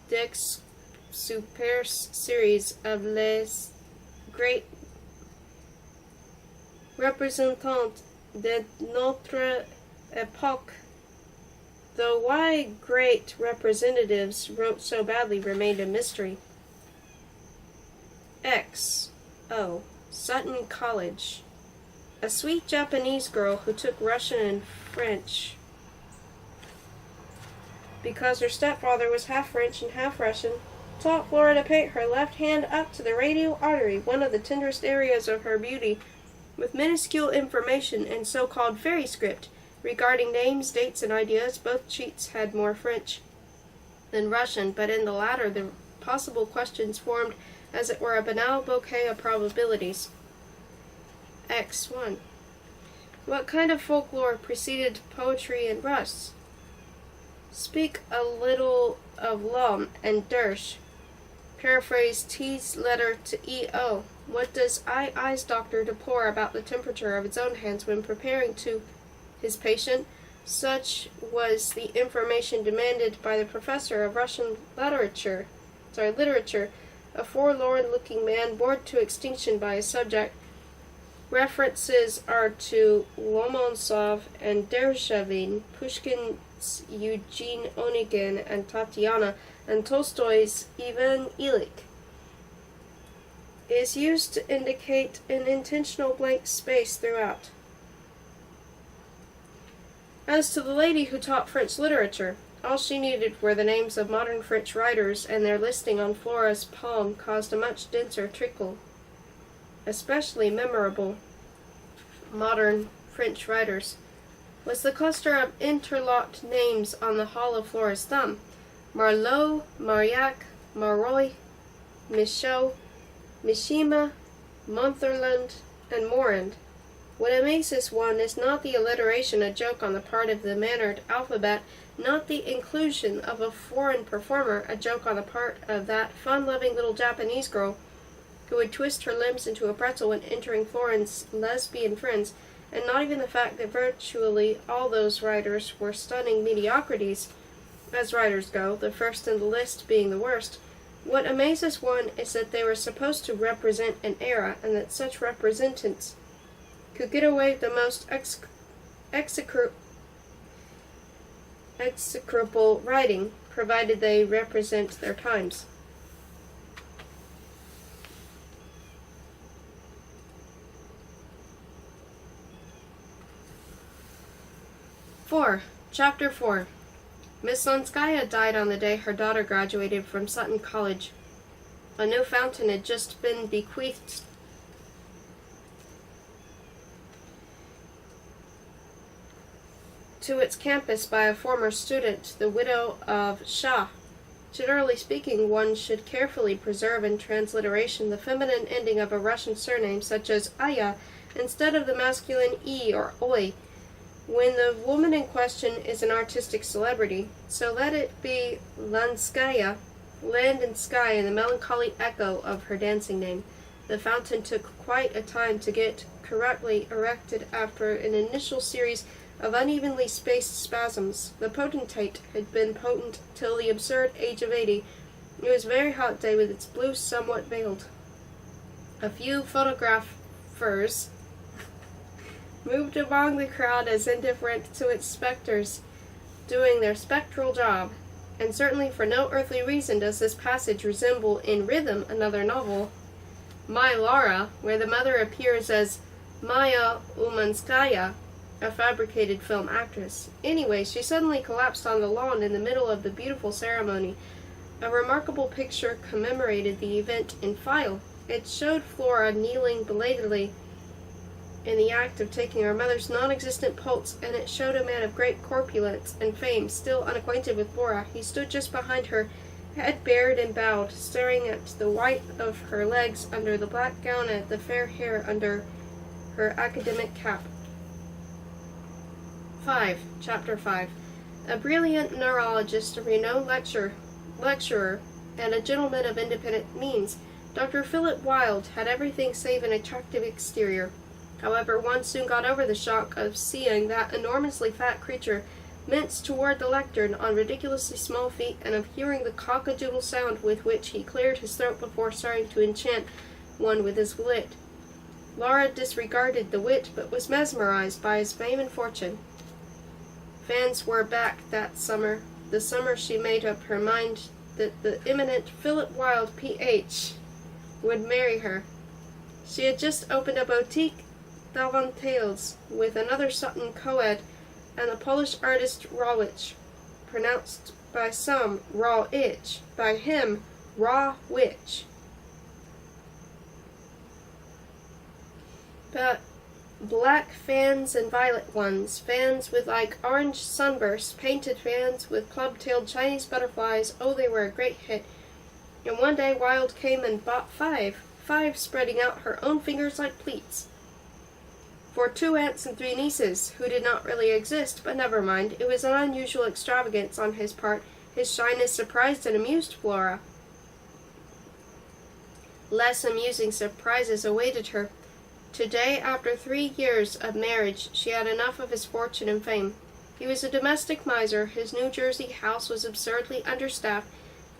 d'Exupéry's series of Les Great Représentants de notre époque. Though why great representatives wrote so badly remained a mystery. X.O. Sutton College. A sweet Japanese girl who took Russian and French because her stepfather was half French and half Russian, taught Flora to paint her left hand up to the radial artery, one of the tenderest areas of her beauty, with minuscule information in so-called fairy script regarding names, dates, and ideas. Both sheets had more French than Russian, but in the latter the possible questions formed, as it were, a banal bouquet of probabilities. X1. What kind of folklore preceded poetry in Rus? Speak a little of Lom and Dersh. Paraphrase T's letter to E.O. What does I.I.'s doctor deplore about the temperature of his own hands when preparing to his patient? Such was the information demanded by the professor of Russian literature, a forlorn-looking man bored to extinction by his subject. References are to Lomonosov and Derzhavin, Pushkin's Eugene Onegin and Tatiana, and Tolstoy's Ivan Ilyich. Is used to indicate an intentional blank space throughout. As to the lady who taught French literature, all she needed were the names of modern French writers, and their listing on Flora's palm caused a much denser trickle. Especially memorable modern French writers was the cluster of interlocked names on the hall of Flora's thumb: Marlowe, Marillac, Marroy, Michaud, Mishima, Montherland, and Morand. What amazes one is not the alliteration, a joke on the part of the mannered alphabet, not the inclusion of a foreign performer, a joke on the part of that fun-loving little Japanese girl who would twist her limbs into a pretzel when entering Florence's lesbian friends, and not even the fact that virtually all those writers were stunning mediocrities, as writers go, the first in the list being the worst. What amazes one is that they were supposed to represent an era, and that such representants could get away with the most execrable writing, provided they represent their times. Chapter 4. Miss Lanskaya died on the day her daughter graduated from Sutton College. A new fountain had just been bequeathed to its campus by a former student, the widow of Shah. Generally speaking, one should carefully preserve in transliteration the feminine ending of a Russian surname such as Aya instead of the masculine E or Oi, when the woman in question is an artistic celebrity. So let it be Lanskaya, land and sky, in the melancholy echo of her dancing name. The fountain took quite a time to get correctly erected after an initial series of unevenly spaced spasms. The potentate had been potent till the absurd age of 80. It was a very hot day with its blue somewhat veiled. A few photographers moved among the crowd as indifferent to its specters doing their spectral job, and certainly for no earthly reason does this passage resemble in rhythm another novel, My Laura, where the mother appears as Maya Umanskaya, a fabricated film actress. Anyway, she suddenly collapsed on the lawn in the middle of the beautiful ceremony. A remarkable picture commemorated the event in file. It showed Flora kneeling belatedly in the act of taking her mother's non-existent pulse, and it showed a man of great corpulence and fame, still unacquainted with Flora. He stood just behind her, head bared and bowed, staring at the white of her legs under the black gown and at the fair hair under her academic cap. Chapter 5. A brilliant neurologist, a renowned lecturer, and a gentleman of independent means, Dr. Philip Wilde had everything save an attractive exterior. However, one soon got over the shock of seeing that enormously fat creature minced toward the lectern on ridiculously small feet, and of hearing the cock-a-doodle sound with which he cleared his throat before starting to enchant one with his wit. Laura disregarded the wit, but was mesmerized by his fame and fortune. Fans were back that summer, the summer she made up her mind that the eminent Philip Wilde, Ph., would marry her. She had just opened a boutique d'Avantales with another Sutton co-ed and the Polish artist Rawich, pronounced by some Raw-itch, by him Raw-witch. But black fans and violet ones, fans with like orange sunbursts, painted fans with club-tailed Chinese butterflies, oh, they were a great hit. And one day Wilde came and bought five spreading out her own fingers like pleats. For 2 aunts and 3 nieces, who did not really exist, but never mind, it was an unusual extravagance on his part. His shyness surprised and amused Flora. Less amusing surprises awaited her. Today, after 3 years of marriage, she had enough of his fortune and fame. He was a domestic miser. His New Jersey house was absurdly understaffed.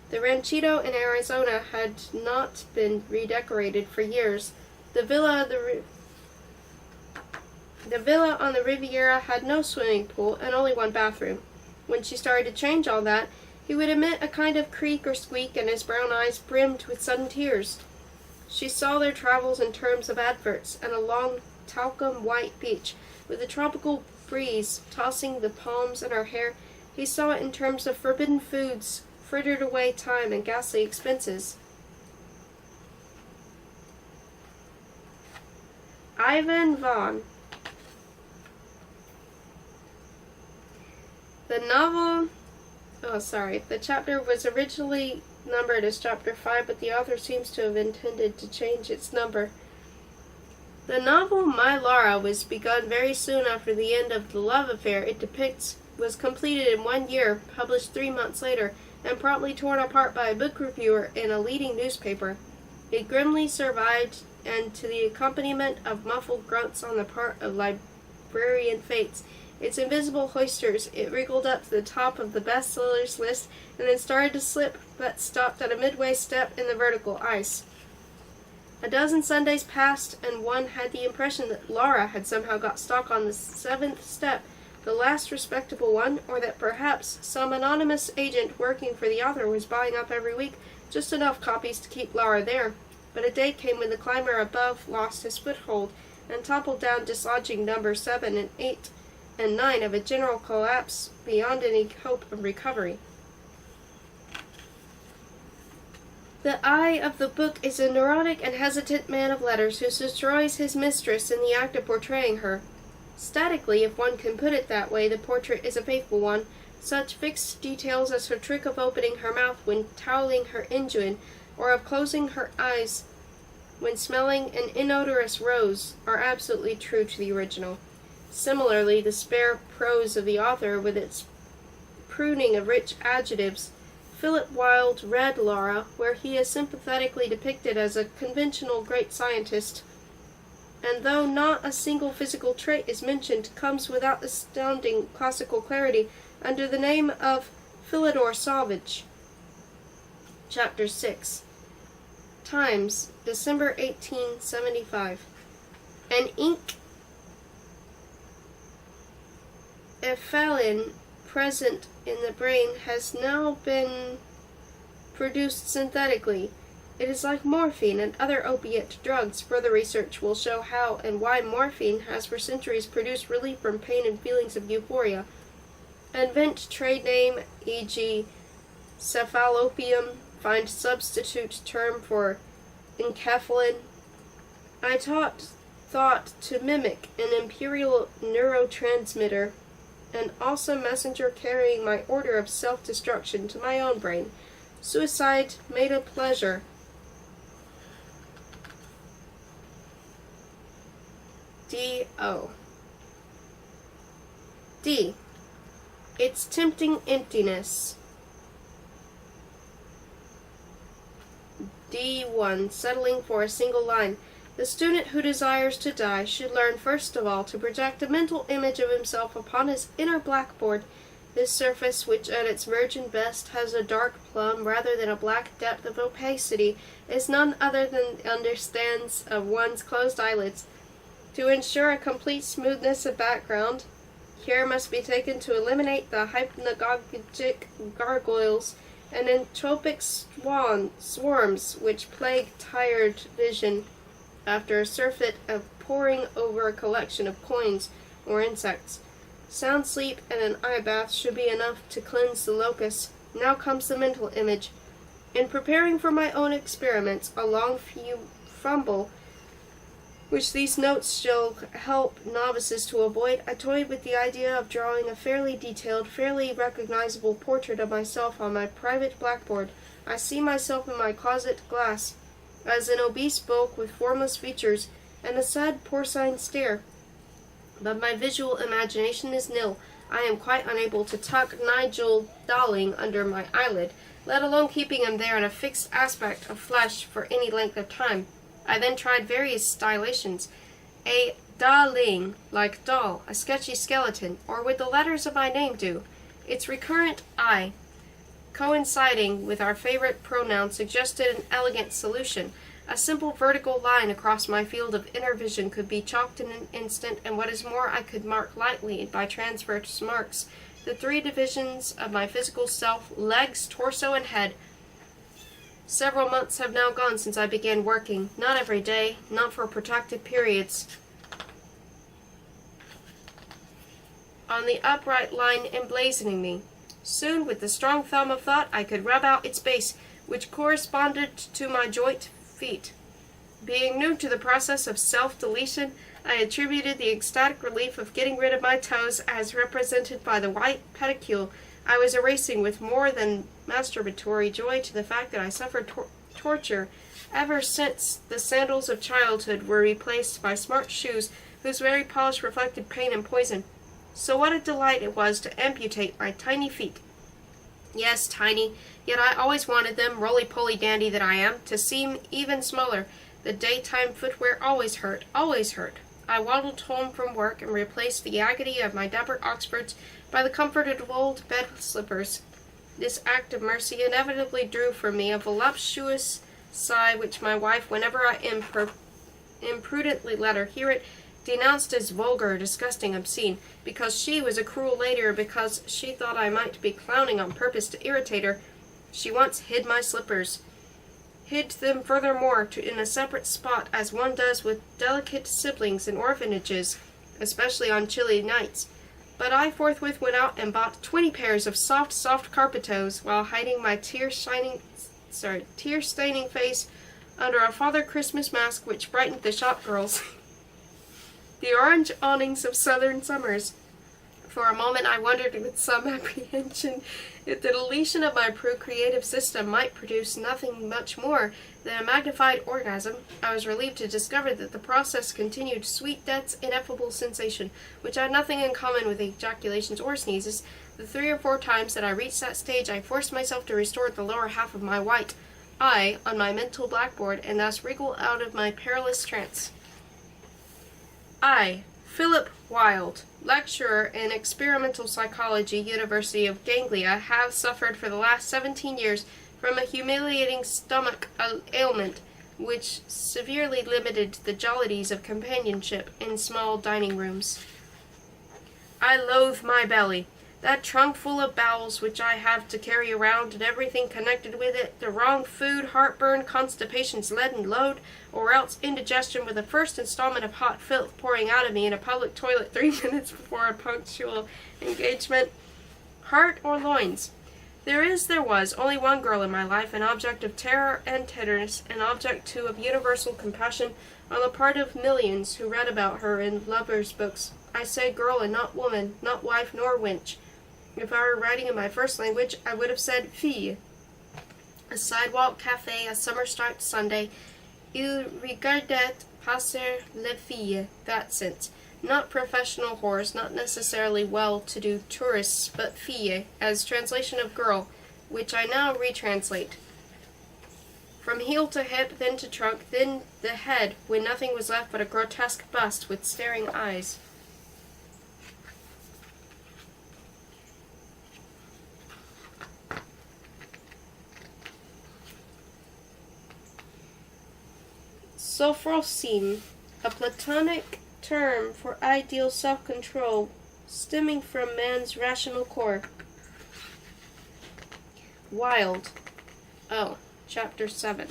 The ranchito in Arizona had not been redecorated for years. The villa on the Riviera had no swimming pool and only 1 bathroom. When she started to change all that, he would emit a kind of creak or squeak, and his brown eyes brimmed with sudden tears. She saw their travels in terms of adverts, and a long talcum white beach with a tropical breeze tossing the palms in her hair. He saw it in terms of forbidden foods, frittered away time, and ghastly expenses. Ivan Vaughan. The chapter was originally numbered as Chapter 5, but the author seems to have intended to change its number. The novel My Laura was begun very soon after the end of the love affair it depicts was completed in 1 year, published 3 months later, and promptly torn apart by a book reviewer in a leading newspaper. It grimly survived, and to the accompaniment of muffled grunts on the part of librarian Fates, its invisible hoisters, it wriggled up to the top of the bestsellers list and then started to slip, but stopped at a midway step in the vertical ice. A dozen Sundays passed, and one had the impression that Laura had somehow got stuck on the 7th step, the last respectable one, or that perhaps some anonymous agent working for the author was buying up every week just enough copies to keep Laura there. But a day came when the climber above lost his foothold and toppled down, dislodging number 7 and 8 and 9 of a general collapse beyond any hope of recovery. The eye of the book is a neurotic and hesitant man of letters who destroys his mistress in the act of portraying her. Statically, if one can put it that way, the portrait is a faithful one. Such fixed details as her trick of opening her mouth when toweling her inguine, or of closing her eyes when smelling an inodorous rose, are absolutely true to the original. Similarly, the spare prose of the author, with its pruning of rich adjectives. Philip Wilde read Laura, where he is sympathetically depicted as a conventional great scientist, and though not a single physical trait is mentioned, comes without astounding classical clarity under the name of Philidor Savage. Chapter 6. Times, December 1875. An ink ephelin present in the brain has now been produced synthetically. It is like morphine and other opiate drugs. Further research will show how and why morphine has for centuries produced relief from pain and feelings of euphoria. Invent trade name, e.g. cephalopium. Find substitute term for enkephalin. I thought to mimic an imperial neurotransmitter, an awesome messenger carrying my order of self-destruction to my own brain. Suicide made a pleasure. D.O. D. Its tempting emptiness. D1. Settling for a single line. The student who desires to die should learn first of all to project a mental image of himself upon his inner blackboard. This surface, which at its virgin best has a dark plum rather than a black depth of opacity, is none other than understands of one's closed eyelids. To ensure a complete smoothness of background, care must be taken to eliminate the hypnagogic gargoyles and entropic swarms which plague tired vision after a surfeit of poring over a collection of coins or insects. Sound sleep and an eye bath should be enough to cleanse the locus. Now comes the mental image. In preparing for my own experiments, a long fumble, which these notes shall help novices to avoid, I toyed with the idea of drawing a fairly detailed, fairly recognizable portrait of myself on my private blackboard. I see myself in my closet glass as an obese bulk with formless features and a sad porcine stare. But my visual imagination is nil. I am quite unable to tuck Nigel Darling under my eyelid, let alone keeping him there in a fixed aspect of flesh for any length of time. I then tried various stylizations. A Darling, like doll, a sketchy skeleton, or would the letters of my name do? Its recurrent I, coinciding with our favorite pronoun, suggested an elegant solution. A simple vertical line across my field of inner vision could be chalked in an instant, and what is more, I could mark lightly by transverse marks the 3 divisions of my physical self: legs, torso, and head. Several months have now gone since I began working, not every day, not for protracted periods, on the upright line emblazoning me. Soon, with the strong thumb of thought, I could rub out its base, which corresponded to my joint feet. Being new to the process of self-deletion, I attributed the ecstatic relief of getting rid of my toes, as represented by the white pedicule I was erasing with more than masturbatory joy to the fact that I suffered torture ever since the sandals of childhood were replaced by smart shoes whose very polish reflected pain and poison. So what a delight it was to amputate my tiny feet. Yes, tiny, yet I always wanted them, roly-poly dandy that I am, to seem even smaller. The daytime footwear always hurt, always hurt. I waddled home from work and replaced the agony of my dapper Oxfords by the comfort of old bed slippers. This act of mercy inevitably drew from me a voluptuous sigh which my wife, whenever I imprudently let her hear it, denounced as vulgar, disgusting, obscene, because she was a cruel lady or because she thought I might be clowning on purpose to irritate her. She once hid my slippers, hid them furthermore in a separate spot, as one does with delicate siblings in orphanages, especially on chilly nights. But I forthwith went out and bought 20 pairs of soft carpet toes, while hiding my tear-staining face under a Father Christmas mask which brightened the shop girls. The orange awnings of southern summers. For a moment I wondered with some apprehension if the deletion of my procreative system might produce nothing much more than a magnified orgasm. I was relieved to discover that the process continued sweet death's ineffable sensation, which had nothing in common with ejaculations or sneezes. The 3 or 4 times that I reached that stage, I forced myself to restore the lower half of my white eye on my mental blackboard, and thus wriggle out of my perilous trance. I, Philip Wilde, lecturer in experimental psychology, University of Ganglia, have suffered for the last 17 years from a humiliating stomach ailment which severely limited the jollities of companionship in small dining rooms. I loathe my belly, that trunk full of bowels which I have to carry around and everything connected with it, the wrong food, heartburn, constipation's leaden load, or else indigestion with the first installment of hot filth pouring out of me in a public toilet 3 minutes before a punctual engagement. Heart or loins? There was only one girl in my life, an object of terror and tenderness, an object too of universal compassion on the part of millions who read about her in lovers' books. I say girl and not woman, not wife nor wench. If I were writing in my first language, I would have said fille. A sidewalk cafe, a summer-striped Sunday. Il regardait passer les filles. That sense. Not professional whores, not necessarily well-to-do tourists, but fille, as translation of girl, which I now retranslate. From heel to hip, then to trunk, then the head, when nothing was left but a grotesque bust with staring eyes. Sophrosyne, a Platonic term for ideal self-control, stemming from man's rational core. Wilde. Oh, Chapter 7.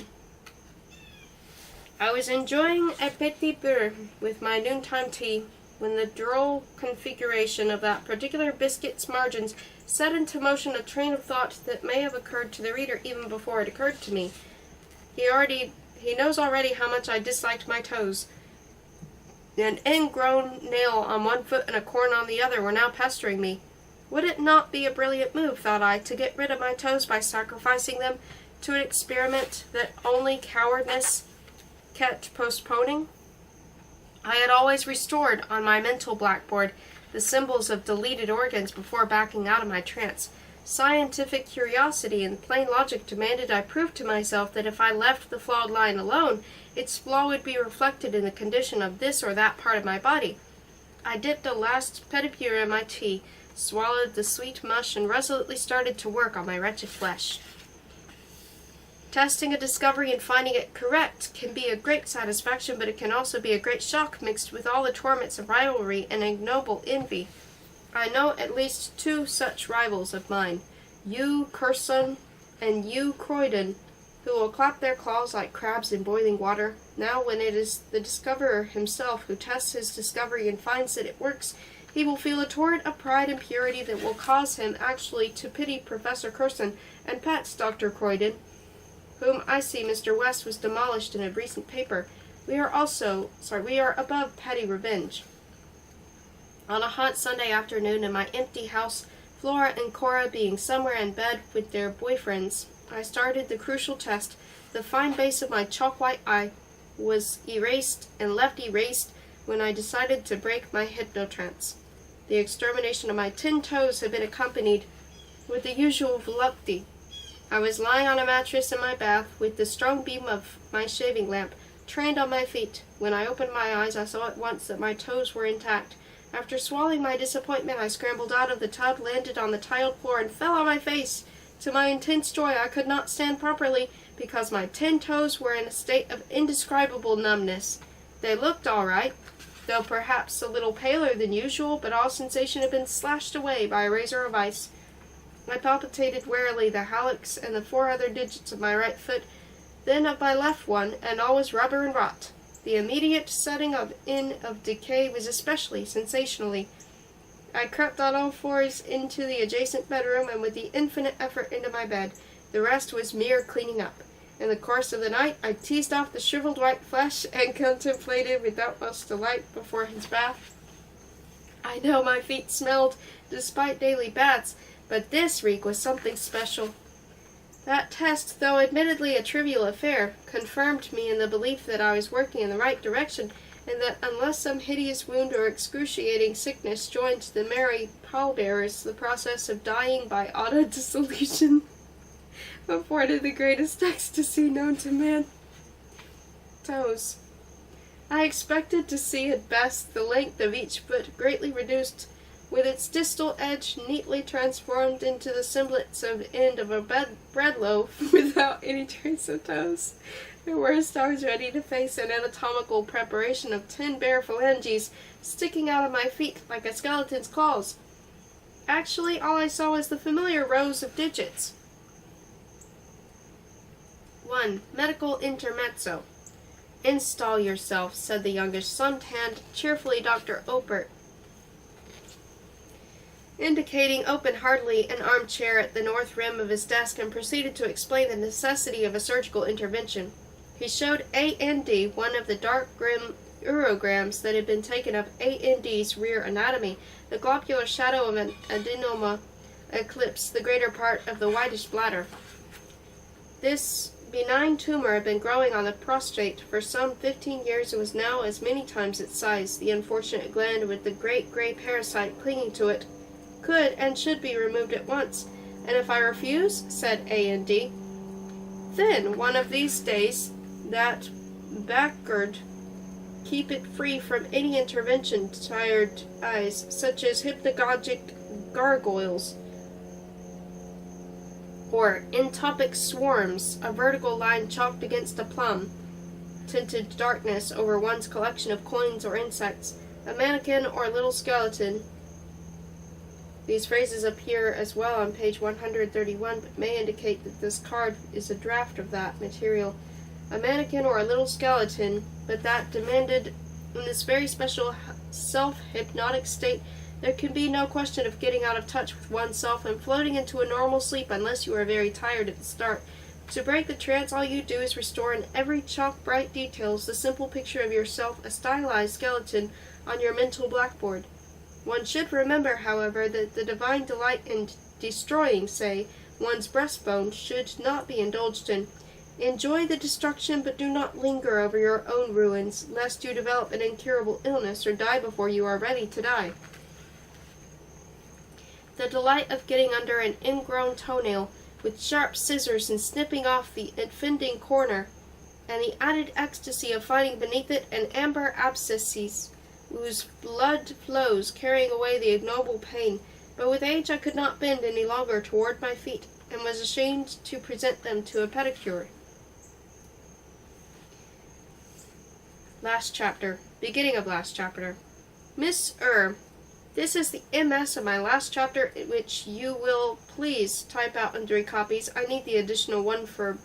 I was enjoying a petit beurre with my noontime tea when the droll configuration of that particular biscuit's margins set into motion a train of thought that may have occurred to the reader even before it occurred to me. He knows already how much I disliked my toes. An ingrown nail on one foot and a corn on the other were now pestering me. Would it not be a brilliant move, thought I, to get rid of my toes by sacrificing them to an experiment that only cowardice kept postponing? I had always restored on my mental blackboard the symbols of deleted organs before backing out of my trance. Scientific curiosity and plain logic demanded I prove to myself that if I left the flawed line alone, its flaw would be reflected in the condition of this or that part of my body. I dipped a last petit beurre in my tea, swallowed the sweet mush, and resolutely started to work on my wretched flesh. Testing a discovery and finding it correct can be a great satisfaction, but it can also be a great shock mixed with all the torments of rivalry and ignoble envy. I know at least 2 such rivals of mine, you, Curson, and you, Croydon, who will clap their claws like crabs in boiling water. Now, when it is the discoverer himself who tests his discovery and finds that it works, he will feel a torrent of pride and purity that will cause him actually to pity Professor Curson and pet Dr. Croydon, whom I see Mr. West was demolished in a recent paper. We are above petty revenge. On a hot Sunday afternoon in my empty house Flora and Cora being somewhere in bed with their boyfriends, I started the crucial test. The fine base of my chalk-white eye was erased and left erased when I decided to break my hypnotrance. The extermination of my 10 toes had been accompanied with the usual volupty. I was lying on a mattress in my bath with the strong beam of my shaving lamp trained on my feet. When I opened my eyes, I saw at once that my toes were intact. After swallowing my disappointment, I scrambled out of the tub, landed on the tiled floor, and fell on my face. To my intense joy, I could not stand properly because my 10 toes were in a state of indescribable numbness. They looked all right, though perhaps a little paler than usual, but all sensation had been slashed away by a razor of ice. I palpitated warily the hallux and the 4 other digits of my right foot, then of my left one, and all was rubber and rot. The immediate setting in of decay was especially sensationally. I crept on all fours into the adjacent bedroom, and with the infinite effort into my bed. The rest was mere cleaning up. In the course of the night, I teased off the shriveled white flesh and contemplated with utmost delight before his bath. I know my feet smelled, despite daily baths, but this reek was something special. That test, though admittedly a trivial affair, confirmed me in the belief that I was working in the right direction, and that unless some hideous wound or excruciating sickness joined the merry pallbearers, the process of dying by auto-dissolution afforded the greatest ecstasy known to man. Toes. I expected to see at best the length of each foot greatly reduced, with its distal edge neatly transformed into the semblance of end of a bread loaf without any trace of toes. At worst, I was ready to face an anatomical preparation of 10 bare phalanges sticking out of my feet like a skeleton's claws. Actually, all I saw was the familiar rows of digits. 1. Medical intermezzo. Install yourself, said the youngest, suntanned cheerfully Dr. Opert, indicating open-heartedly an armchair at the north rim of his desk, and proceeded to explain the necessity of a surgical intervention. He showed A&D one of the dark, grim urograms that had been taken of A&D's rear anatomy. The globular shadow of an adenoma eclipsed the greater part of the whitish bladder. This benign tumor had been growing on the prostate for some 15 years and was now as many times its size. The unfortunate gland, with the great gray parasite clinging to it, could and should be removed at once. And if I refuse, said A&D, then one of these days that backward keep it free from any intervention, tired eyes, such as hypnagogic gargoyles or entopic swarms, a vertical line chalked against a plum tinted darkness over one's collection of coins or insects, a mannequin or little skeleton. These phrases appear as well on page 131, but may indicate that this card is a draft of that material. A mannequin or a little skeleton, but that demanded in this very special self-hypnotic state, there can be no question of getting out of touch with oneself and floating into a normal sleep unless you are very tired at the start. To break the trance, all you do is restore in every chalk-bright details the simple picture of yourself, a stylized skeleton, on your mental blackboard. One should remember, however, that the divine delight in destroying, say, one's breastbone should not be indulged in. Enjoy the destruction, but do not linger over your own ruins, lest you develop an incurable illness or die before you are ready to die. The delight of getting under an ingrown toenail with sharp scissors and snipping off the offending corner, and the added ecstasy of finding beneath it an amber abscesses whose blood flows, carrying away the ignoble pain. But with age I could not bend any longer toward my feet, and was ashamed to present them to a pedicure. Last chapter. Beginning of last chapter. Miss this is the MS of my last chapter, which you will please type out in 3 copies. I need the additional one for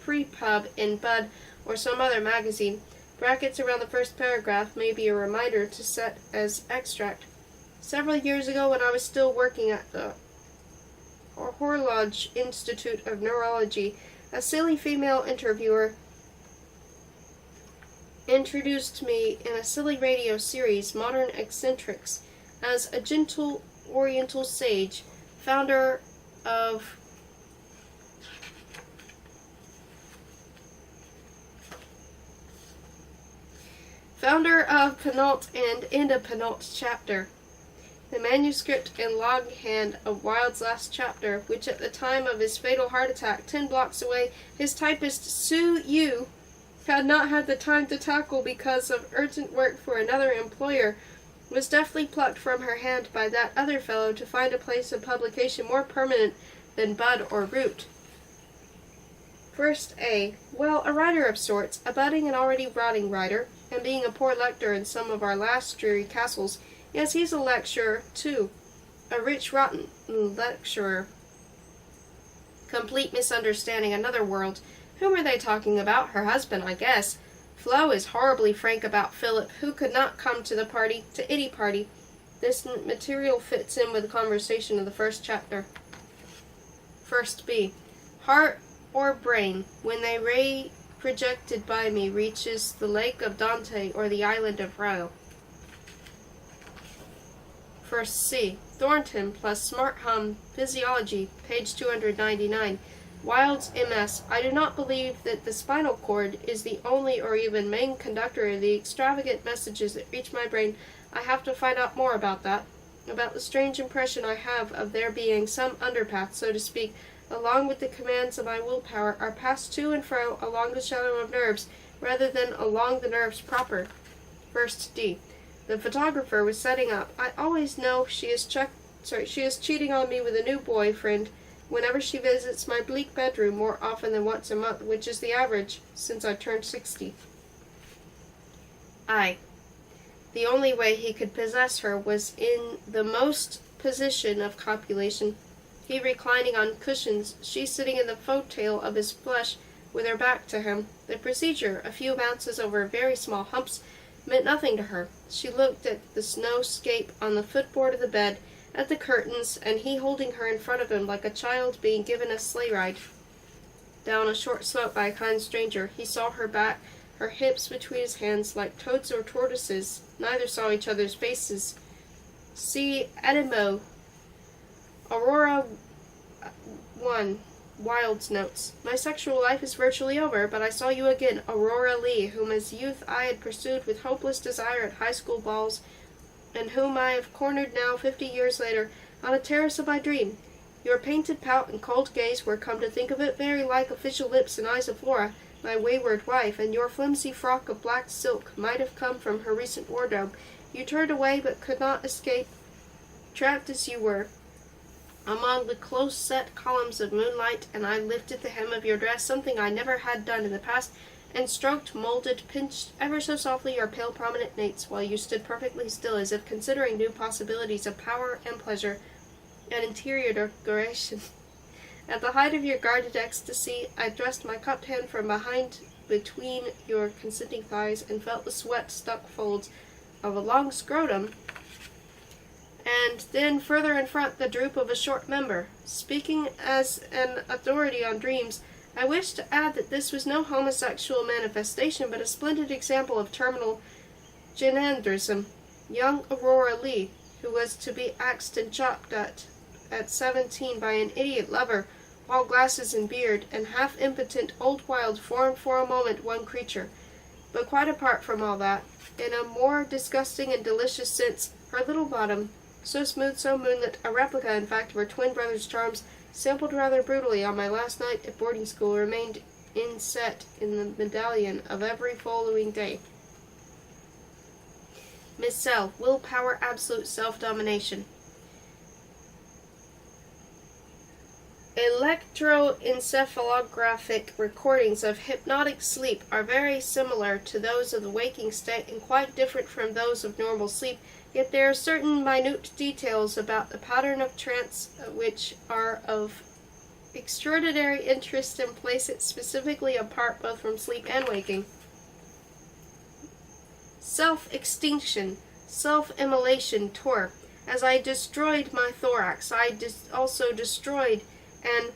Prepub in Bud or some other magazine. Brackets around the first paragraph may be a reminder to set as extract. Several years ago, when I was still working at the Horlodge Institute of Neurology, a silly female interviewer introduced me in a silly radio series, Modern Eccentrics, as a gentle oriental sage founder of Penult and Penult chapter. The manuscript in longhand of Wilde's last chapter, which at the time of his fatal heart attack 10 blocks away, his typist Sue Yu had not had the time to tackle because of urgent work for another employer, was deftly plucked from her hand by that other fellow to find a place of publication more permanent than bud or root. First A. Well, a writer of sorts, a budding and already rotting writer, and being a poor lecturer in some of our last dreary castles. Yes, he's a lecturer, too. A rich, rotten lecturer. Complete misunderstanding, another world. Whom are they talking about? Her husband, I guess. Flo is horribly frank about Philip, who could not come to the party, to any party. This material fits in with the conversation of the first chapter. First B. Heart or brain, when they ray projected by me, reaches the lake of Dante or the island of Ryle. First C. Thornton plus Smart Hum Physiology, page 299. Wilde's MS. I do not believe that the spinal cord is the only or even main conductor of the extravagant messages that reach my brain. I have to find out more about that, about the strange impression I have of there being some underpath, so to speak, along with the commands of my willpower, are passed to and fro along the shadow of nerves, rather than along the nerves proper. First D. The photographer was setting up. I always know she is cheating on me with a new boyfriend whenever she visits my bleak bedroom more often than once a month, which is the average since I turned 60. I. The only way he could possess her was in the most position of copulation, he reclining on cushions, she sitting in the fauteuil of his flesh with her back to him. The procedure, a few bounces over very small humps, meant nothing to her. She looked at the snowscape on the footboard of the bed, at the curtains, and he holding her in front of him like a child being given a sleigh ride. Down a short slope by a kind stranger, he saw her back, her hips between his hands, like toads or tortoises. Neither saw each other's faces. See Edinburgh, Aurora 1, Wilde's notes. My sexual life is virtually over, but I saw you again, Aurora Lee, whom as youth I had pursued with hopeless desire at high school balls, and whom I have cornered now 50 years later on a terrace of my dream. Your painted pout and cold gaze were, come to think of it, very like official lips and eyes of Flora, my wayward wife, and your flimsy frock of black silk might have come from her recent wardrobe. You turned away but could not escape, trapped as you were among the close-set columns of moonlight, and I lifted the hem of your dress, something I never had done in the past, and stroked, molded, pinched ever so softly your pale prominent nates, while you stood perfectly still, as if considering new possibilities of power and pleasure and interior decoration. At the height of your guarded ecstasy, I thrust my cupped hand from behind between your consenting thighs, and felt the sweat-stuck folds of a long scrotum, and then further in front the droop of a short member. Speaking as an authority on dreams, I wish to add that this was no homosexual manifestation, but a splendid example of terminal genandrism. Young Aurora Lee, who was to be axed and chopped at 17 by an idiot lover, all glasses and beard, and half-impotent old Wilde formed for a moment one creature. But quite apart from all that, in a more disgusting and delicious sense, her little bottom, so smooth, so moonlit, a replica, in fact, of her twin brother's charms, sampled rather brutally on my last night at boarding school, remained inset in the medallion of every following day. Miss Sell, willpower, absolute self-domination. Electroencephalographic recordings of hypnotic sleep are very similar to those of the waking state and quite different from those of normal sleep, yet there are certain minute details about the pattern of trance which are of extraordinary interest and place it specifically apart both from sleep and waking. Self-extinction, self-immolation, torp. As I destroyed my thorax, I also destroyed and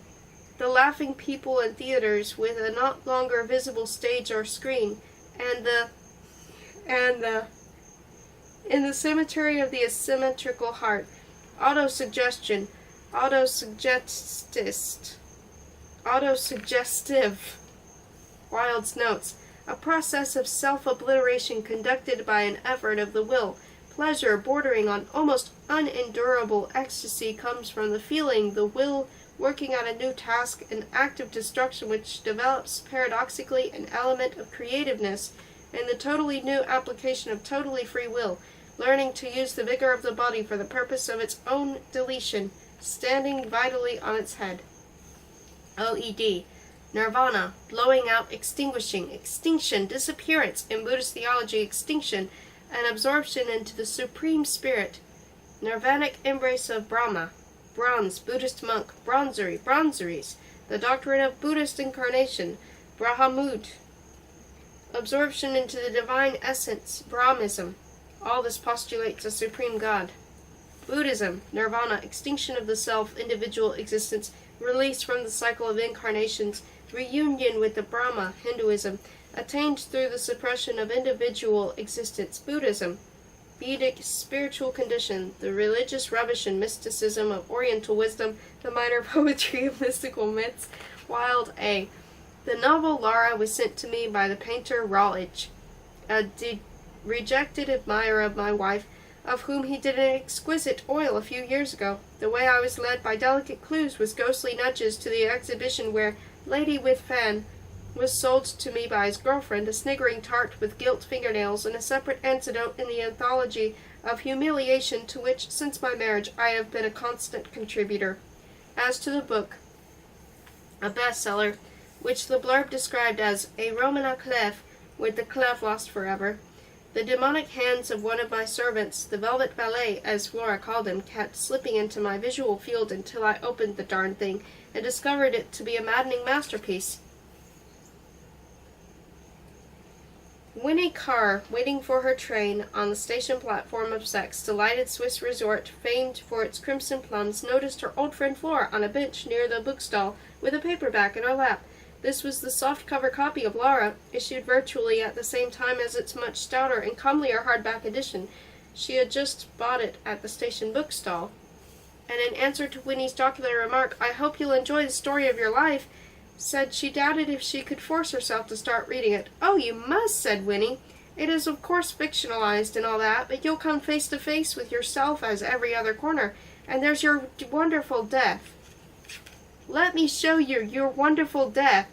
the laughing people in theaters with a not longer visible stage or screen, and in the cemetery of the asymmetrical heart, autosuggestion, Autosuggestive. Wilde's notes. A process of self-obliteration conducted by an effort of the will. Pleasure bordering on almost unendurable ecstasy comes from the feeling, the will working on a new task, an act of destruction which develops paradoxically an element of creativeness, and the totally new application of totally free will, learning to use the vigor of the body for the purpose of its own deletion, standing vitally on its head. OED. Nirvana, blowing out, extinguishing, extinction, disappearance, in Buddhist theology, extinction, and absorption into the Supreme Spirit. Nirvanic embrace of Brahma. Bronze, Buddhist monk, bronzery, bronzeries, the doctrine of Buddhist incarnation, Brahmud. Absorption into the divine essence, Brahmism. All this postulates a supreme God. Buddhism, nirvana, extinction of the self, individual existence, release from the cycle of incarnations, reunion with the Brahma, Hinduism, attained through the suppression of individual existence, Buddhism. Vedic spiritual condition, the religious rubbish and mysticism of Oriental wisdom, the minor poetry of mystical myths, Wilde A. The novel Lara was sent to me by the painter Routledge, a rejected admirer of my wife, of whom he did an exquisite oil a few years ago. The way I was led by delicate clues was ghostly nudges to the exhibition where Lady with Fan was sold to me by his girlfriend, a sniggering tart with gilt fingernails, and a separate antidote in the anthology of humiliation to which, since my marriage, I have been a constant contributor. As to the book, a bestseller, which the blurb described as a roman à clef, with the clef lost forever, the demonic hands of one of my servants, the velvet valet, as Flora called him, kept slipping into my visual field until I opened the darn thing and discovered it to be a maddening masterpiece. Winnie Carr, waiting for her train on the station platform of Sex, delighted Swiss resort famed for its crimson plums, noticed her old friend Flora on a bench near the bookstall with a paperback in her lap. This was the soft-cover copy of Lara, issued virtually at the same time as its much stouter and comelier hardback edition. She had just bought it at the station bookstall, and in answer to Winnie's jocular remark, "I hope you'll enjoy the story of your life," said she doubted if she could force herself to start reading it. "Oh, you must," said Winnie. "It is of course fictionalized and all that, but you'll come face to face with yourself as every other corner, and there's your wonderful death." "Let me show you your wonderful death."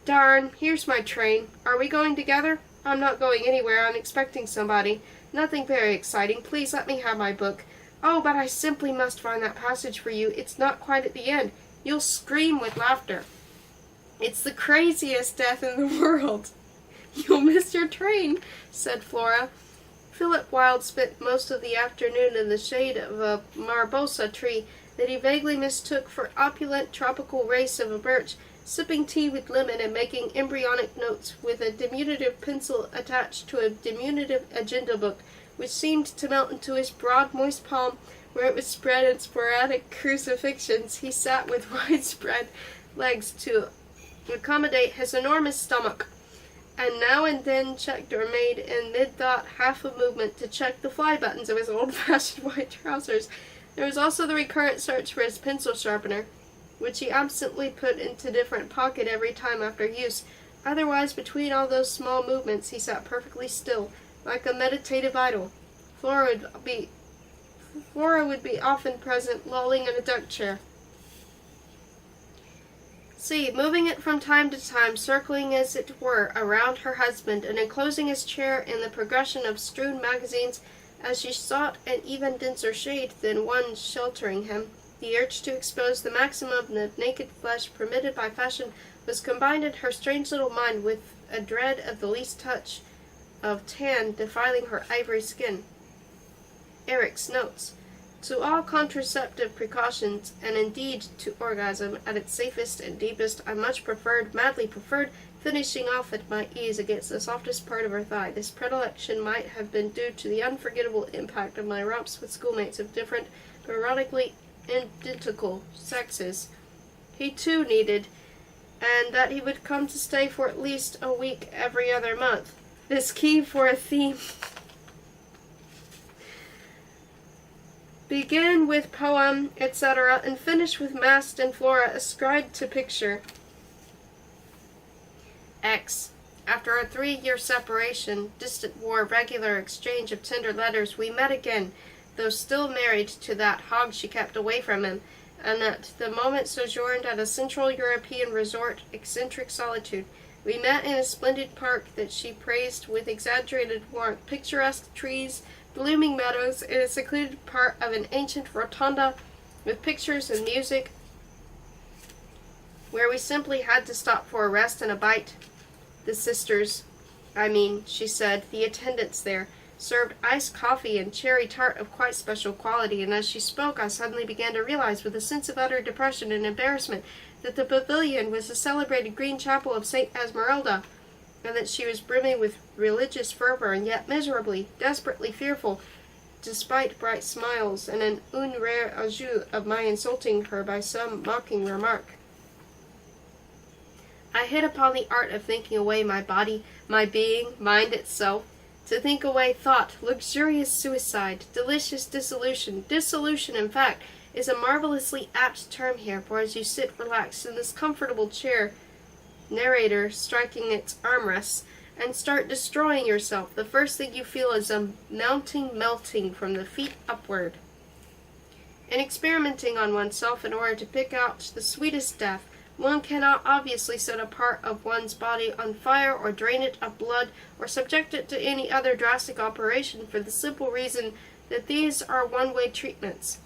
"Darn, here's my train. Are we going together?" "I'm not going anywhere. I'm expecting somebody. Nothing very exciting. Please let me have my book." "Oh, but I simply must find that passage for you. It's not quite at the end. You'll scream with laughter. It's the craziest death in the world." "You'll miss your train," said Flora. Philip Wilde spent most of the afternoon in the shade of a marbosa tree that he vaguely mistook for opulent tropical race of a birch, sipping tea with lemon and making embryonic notes with a diminutive pencil attached to a diminutive agenda book, which seemed to melt into his broad, moist palm, where it was spread in sporadic crucifixions. He sat with widespread legs to accommodate his enormous stomach, and now and then checked or made in mid-thought half a movement to check the fly buttons of his old-fashioned white trousers. There was also the recurrent search for his pencil sharpener, which he absently put into a different pocket every time after use. Otherwise, between all those small movements, he sat perfectly still, like a meditative idol. Flora would be often present, lolling in a duck chair. C, moving it from time to time, circling as it were around her husband, and enclosing his chair in the progression of strewn magazines as she sought an even denser shade than one sheltering him. The urge to expose the maximum of naked flesh permitted by fashion was combined in her strange little mind with a dread of the least touch of tan defiling her ivory skin. Eric's notes. To all contraceptive precautions, and indeed to orgasm at its safest and deepest, I much madly preferred, finishing off at my ease against the softest part of her thigh. This predilection might have been due to the unforgettable impact of my romps with schoolmates of different, but erotically identical sexes. He too needed, and that he would come to stay for at least a week every other month. This key for a theme Begin with poem, etc., and finish with mast and flora ascribed to picture. X. After a 3-year separation, distant war, regular exchange of tender letters, we met again, though still married to that hog she kept away from him, and at the moment sojourned at a Central European resort, eccentric solitude. We met in a splendid park that she praised with exaggerated warmth, picturesque trees, blooming meadows, in a secluded part of an ancient rotunda with pictures and music, where we simply had to stop for a rest and a bite. The sisters, she said, the attendants there, served iced coffee and cherry tart of quite special quality, and as she spoke I suddenly began to realize with a sense of utter depression and embarrassment that the pavilion was the celebrated green chapel of St. Esmeralda, and that she was brimming with religious fervor, and yet miserably, desperately fearful, despite bright smiles and an un rare ajout of my insulting her by some mocking remark. I hit upon the art of thinking away my body, my being, mind itself. To think away thought, luxurious suicide, delicious dissolution. Dissolution, in fact, is a marvelously apt term here, for as you sit relaxed in this comfortable chair, narrator striking its armrests, and start destroying yourself, the first thing you feel is a mounting melting from the feet upward. In experimenting on oneself in order to pick out the sweetest death, one cannot obviously set a part of one's body on fire or drain it of blood or subject it to any other drastic operation for the simple reason that these are one-way treatments.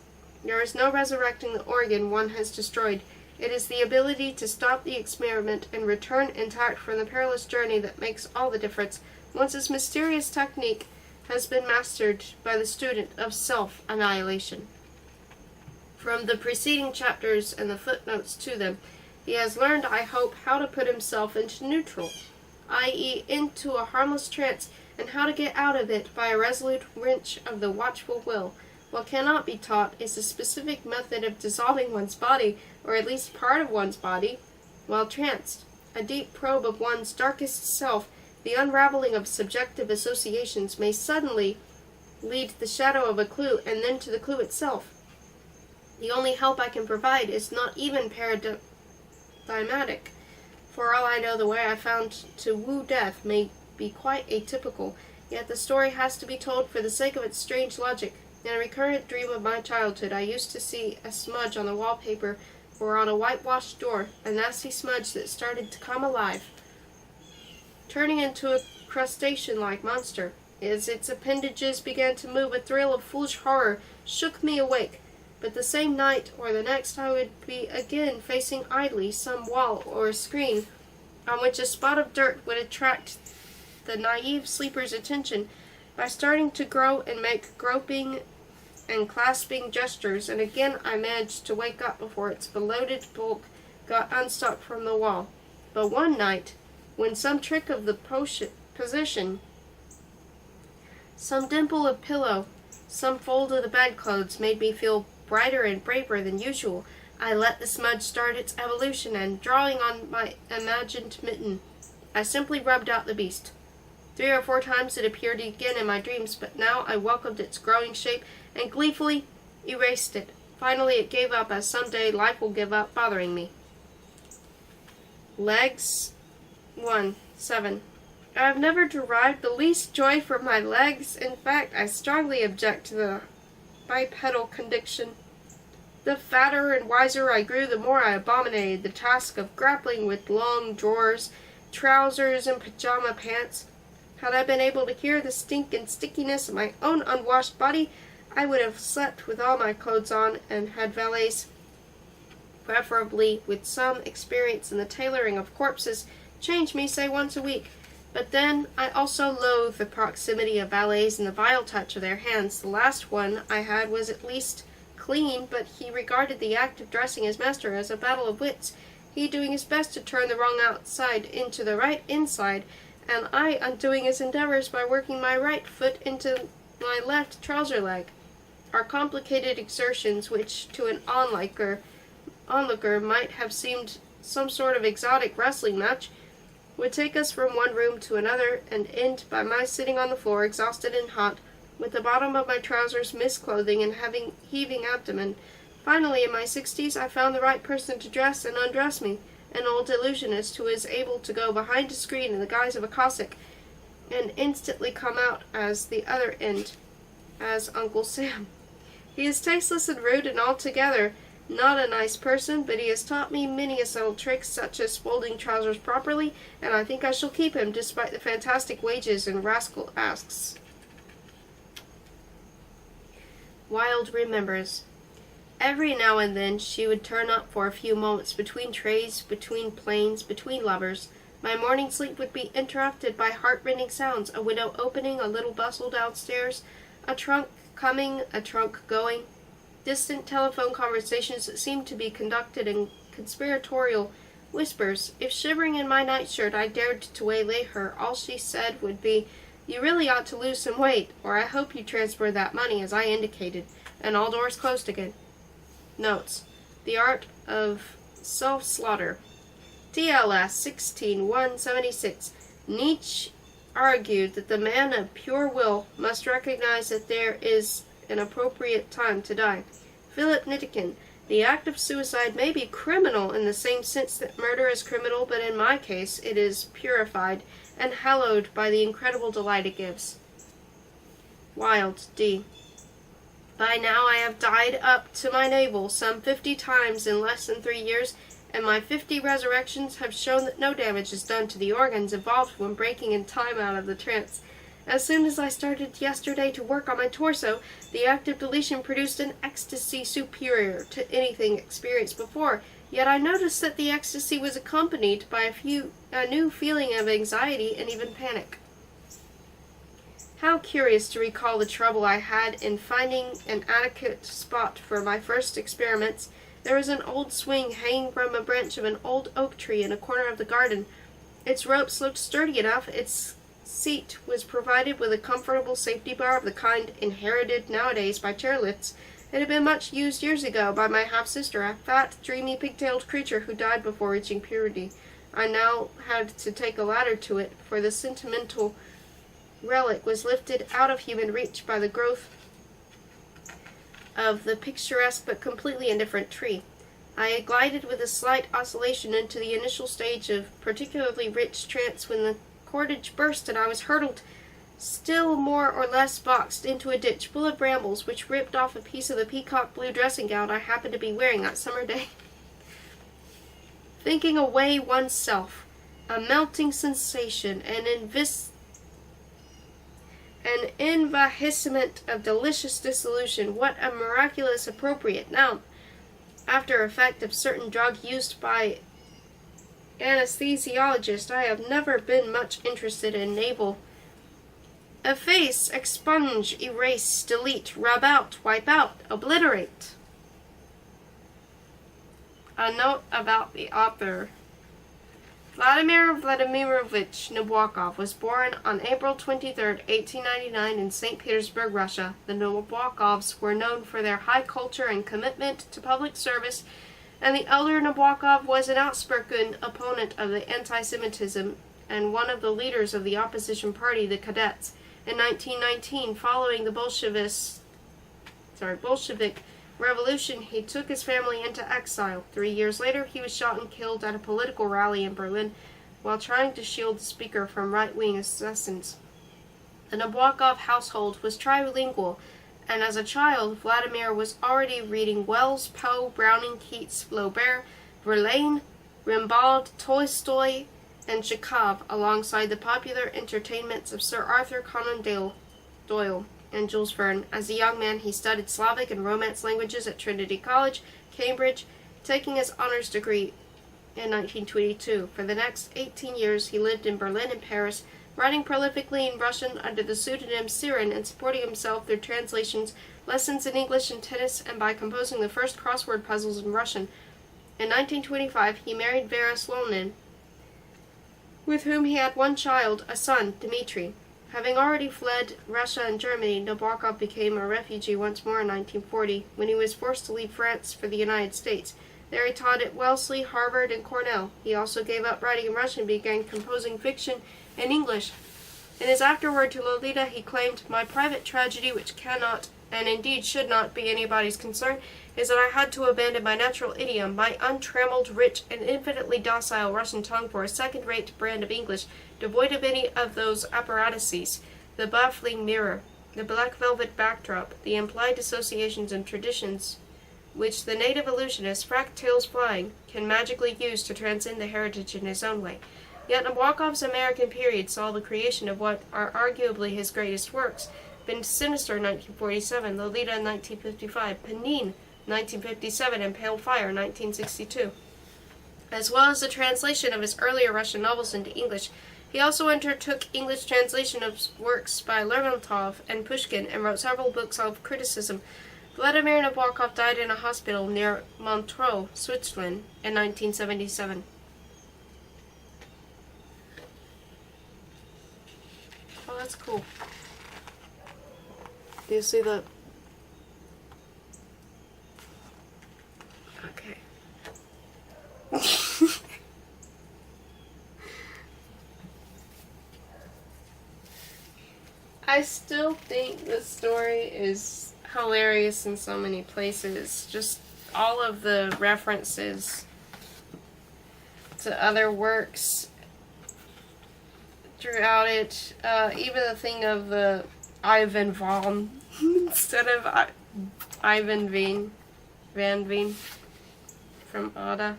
There is no resurrecting the organ one has destroyed. It is the ability to stop the experiment and return intact from the perilous journey that makes all the difference, once this mysterious technique has been mastered by the student of self-annihilation. From the preceding chapters and the footnotes to them, he has learned, I hope, how to put himself into neutral, i.e., into a harmless trance, and how to get out of it by a resolute wrench of the watchful will. What cannot be taught is the specific method of dissolving one's body, or at least part of one's body, while tranced, a deep probe of one's darkest self. The unraveling of subjective associations may suddenly lead the shadow of a clue, and then to the clue itself. The only help I can provide is not even paradigmatic. For all I know, the way I found to woo death may be quite atypical, yet the story has to be told for the sake of its strange logic. In a recurrent dream of my childhood, I used to see a smudge on the wallpaper or on a whitewashed door, a nasty smudge that started to come alive, turning into a crustacean-like monster. As its appendages began to move, a thrill of foolish horror shook me awake. But the same night or the next I would be again facing idly some wall or a screen on which a spot of dirt would attract the naive sleeper's attention by starting to grow and make groping and clasping gestures, and again I managed to wake up before its bloated bulk got unstuck from the wall. But one night, when some trick of the position, some dimple of pillow, some fold of the bedclothes made me feel brighter and braver than usual, I let the smudge start its evolution, and drawing on my imagined mitten, I simply rubbed out the beast. 3 or 4 times it appeared again in my dreams, but now I welcomed its growing shape and gleefully erased it. Finally it gave up, as someday life will give up bothering me. Legs 1. 7. I have never derived the least joy from my legs. In fact, I strongly object to the bipedal condition. The fatter and wiser I grew, the more I abominated the task of grappling with long drawers, trousers, and pajama pants. Had I been able to hear the stink and stickiness of my own unwashed body, I would have slept with all my clothes on and had valets, preferably with some experience in the tailoring of corpses, change me, say, once a week. But then I also loathe the proximity of valets and the vile touch of their hands. The last one I had was at least clean, but he regarded the act of dressing his master as a battle of wits, he doing his best to turn the wrong outside into the right inside, and I undoing his endeavors by working my right foot into my left trouser leg. Our complicated exertions, which to an onlooker might have seemed some sort of exotic wrestling match, would take us from one room to another and end by my sitting on the floor, exhausted and hot, with the bottom of my trousers misclothing and heaving abdomen. Finally, in my 60s, I found the right person to dress and undress me, an old illusionist who is able to go behind a screen in the guise of a Cossack and instantly come out as the other end, as Uncle Sam. He is tasteless and rude and altogether not a nice person, but he has taught me many a subtle trick, such as folding trousers properly, and I think I shall keep him, despite the fantastic wages and rascal asks. Wilde remembers. Every now and then she would turn up for a few moments between trays, between planes, between lovers. My morning sleep would be interrupted by heart-rending sounds, a window opening, a little bustle downstairs, a trunk coming, a trunk going, distant telephone conversations that seemed to be conducted in conspiratorial whispers. If shivering in my nightshirt I dared to waylay her, all she said would be, "You really ought to lose some weight," or "I hope you transfer that money as I indicated," and all doors closed again. Notes. The Art of Self-Slaughter. TLS 16-176. Nietzsche argued that the man of pure will must recognize that there is an appropriate time to die. Philip Nittikin. The act of suicide may be criminal in the same sense that murder is criminal, but in my case it is purified and hallowed by the incredible delight it gives. Wilde, D. By now I have died up to my navel some 50 times in less than 3 years, and my 50 resurrections have shown that no damage is done to the organs involved when breaking in time out of the trance. As soon as I started yesterday to work on my torso, the act of deletion produced an ecstasy superior to anything experienced before, yet I noticed that the ecstasy was accompanied by a new feeling of anxiety and even panic. How curious to recall the trouble I had in finding an adequate spot for my first experiments. There was an old swing hanging from a branch of an old oak tree in a corner of the garden. Its ropes looked sturdy enough. Its seat was provided with a comfortable safety bar of the kind inherited nowadays by chairlifts. It had been much used years ago by my half-sister, a fat, dreamy, pigtailed creature who died before reaching puberty. I now had to take a ladder to it, for the sentimental relic was lifted out of human reach by the growth of the picturesque but completely indifferent tree. I had glided with a slight oscillation into the initial stage of particularly rich trance when the cordage burst and I was hurtled, still more or less boxed, into a ditch full of brambles, which ripped off a piece of the peacock blue dressing gown I happened to be wearing that summer day. Thinking away oneself, a melting sensation, an envahissement of delicious dissolution. What a miraculous appropriate noun! After effect of certain drug used by anesthesiologists, I have never been much interested in naval. Efface, expunge, erase, delete, rub out, wipe out, obliterate. A note about the author. Vladimir Vladimirovich Nabokov was born on April 23, 1899 in St. Petersburg, Russia. The Nabokovs were known for their high culture and commitment to public service, and the elder Nabokov was an outspoken opponent of the anti-Semitism and one of the leaders of the opposition party, the Cadets. In 1919, following the Bolshevik Revolution, he took his family into exile. 3 years later, he was shot and killed at a political rally in Berlin while trying to shield the speaker from right-wing assassins. The Nabokov household was trilingual, and as a child, Vladimir was already reading Wells, Poe, Browning, Keats, Flaubert, Verlaine, Rimbaud, Tolstoy, and Chekhov, alongside the popular entertainments of Sir Arthur Conan Doyle and Jules Verne. As a young man, he studied Slavic and Romance languages at Trinity College, Cambridge, taking his honors degree in 1922. For the next 18 years, he lived in Berlin and Paris, writing prolifically in Russian under the pseudonym Sirin and supporting himself through translations, lessons in English and tennis, and by composing the first crossword puzzles in Russian. In 1925, he married Vera Slonin, with whom he had one child, a son, Dmitry. Having already fled Russia and Germany, Nabokov became a refugee once more in 1940, when he was forced to leave France for the United States. There he taught at Wellesley, Harvard, and Cornell. He also gave up writing in Russian and began composing fiction in English. In his afterword to Lolita, he claimed, "My private tragedy, which cannot, and indeed should not, be anybody's concern, is that I had to abandon my natural idiom, my untrammeled, rich, and infinitely docile Russian tongue for a second-rate brand of English, devoid of any of those apparatuses, the baffling mirror, the black velvet backdrop, the implied associations and traditions which the native illusionist, frack tails flying, can magically use to transcend the heritage in his own way." Yet Nabokov's American period saw the creation of what are arguably his greatest works: Been Sinister, 1947, Lolita, 1955, Panine, 1957, and Pale Fire, 1962. As well as the translation of his earlier Russian novels into English, he also undertook English translation of works by Lermontov and Pushkin and wrote several books of criticism. Vladimir Nabokov died in a hospital near Montreux, Switzerland, in 1977. Oh, that's cool. Do you see the... Okay. I still think the story is hilarious in so many places. Just all of the references to other works throughout it. Even the thing of the Ivan Von instead of Ivan Van Veen from Ada.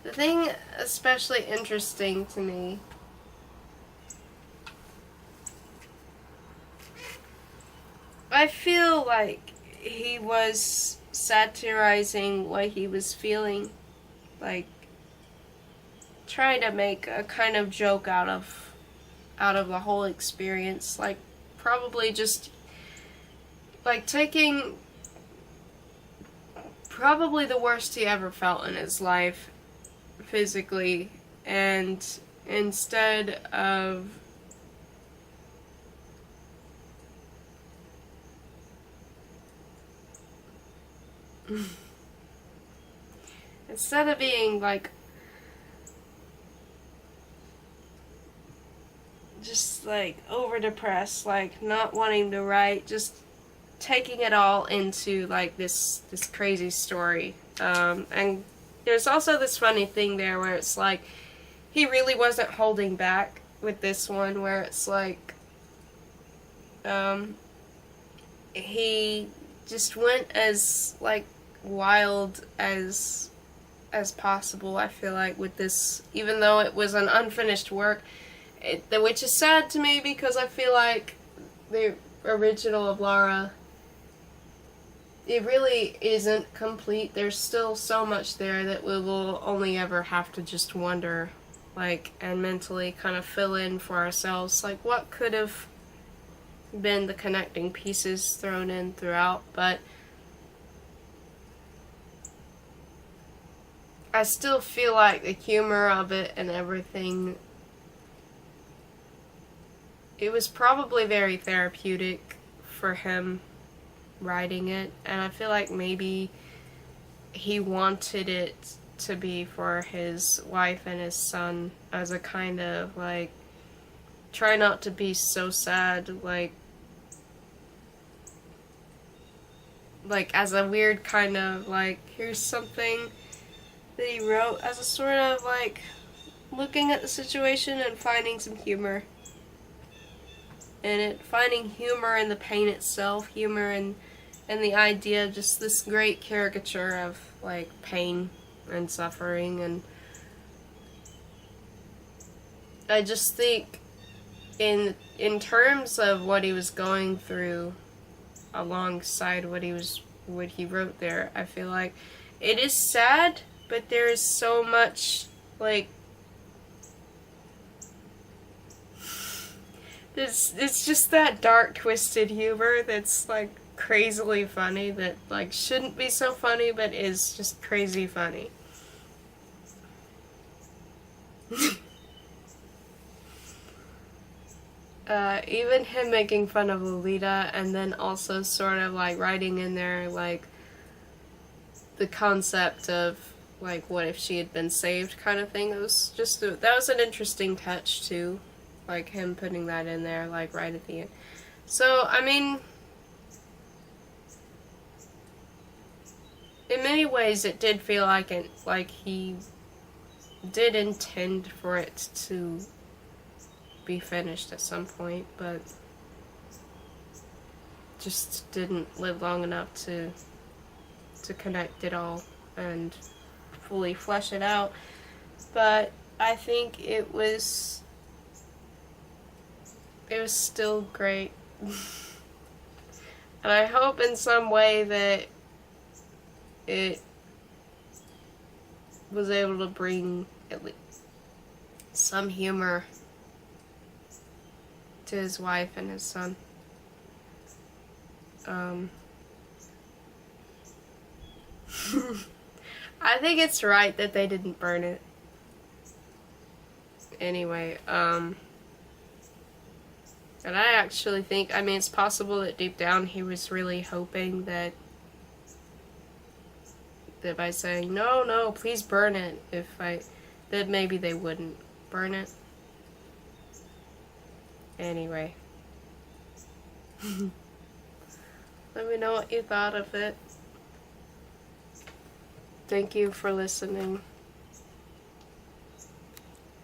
The thing especially interesting to me I feel like he was satirizing what he was feeling, like trying to make a kind of joke out of the whole experience, like probably just like taking probably the worst he ever felt in his life physically, and instead of being like just like over depressed, like not wanting to write, just taking it all into like this crazy story. And there's also this funny thing there where it's like he really wasn't holding back with this one, where it's like he just went as like wild as possible, I feel like, with this, even though it was an unfinished work, which is sad to me because I feel like the original of Lara, it really isn't complete. There's still so much there that we will only ever have to just wonder, like, and mentally kind of fill in for ourselves, like what could have been the connecting pieces thrown in throughout. But I still feel like the humor of it and everything, it was probably very therapeutic for him writing it, and I feel like maybe he wanted it to be for his wife and his son as a kind of like try not to be so sad, like as a weird kind of like, here's something that he wrote as a sort of like looking at the situation and finding some humor in it, finding humor in the pain itself, humor in the idea of just this great caricature of like pain and suffering. And I just think in terms of what he was going through alongside what he wrote there, I feel like it is sad, but there is so much like it's just that dark, twisted humor that's like crazily funny, that like shouldn't be so funny but is just crazy funny. Even him making fun of Lolita, and then also sort of like writing in there like the concept of like, what if she had been saved kind of thing. It was just, that was an interesting touch too, like him putting that in there, like right at the end. So, I mean, in many ways it did feel like he did intend for it to be finished at some point, but just didn't live long enough to connect it all and fully flesh it out. But I think it was still great. And I hope in some way that it was able to bring at least some humor to his wife and his son. I think it's right that they didn't burn it. Anyway, and I actually think, I mean, it's possible that deep down he was really hoping that by saying, no, please burn it, that maybe they wouldn't burn it. Anyway. Let me know what you thought of it. Thank you for listening.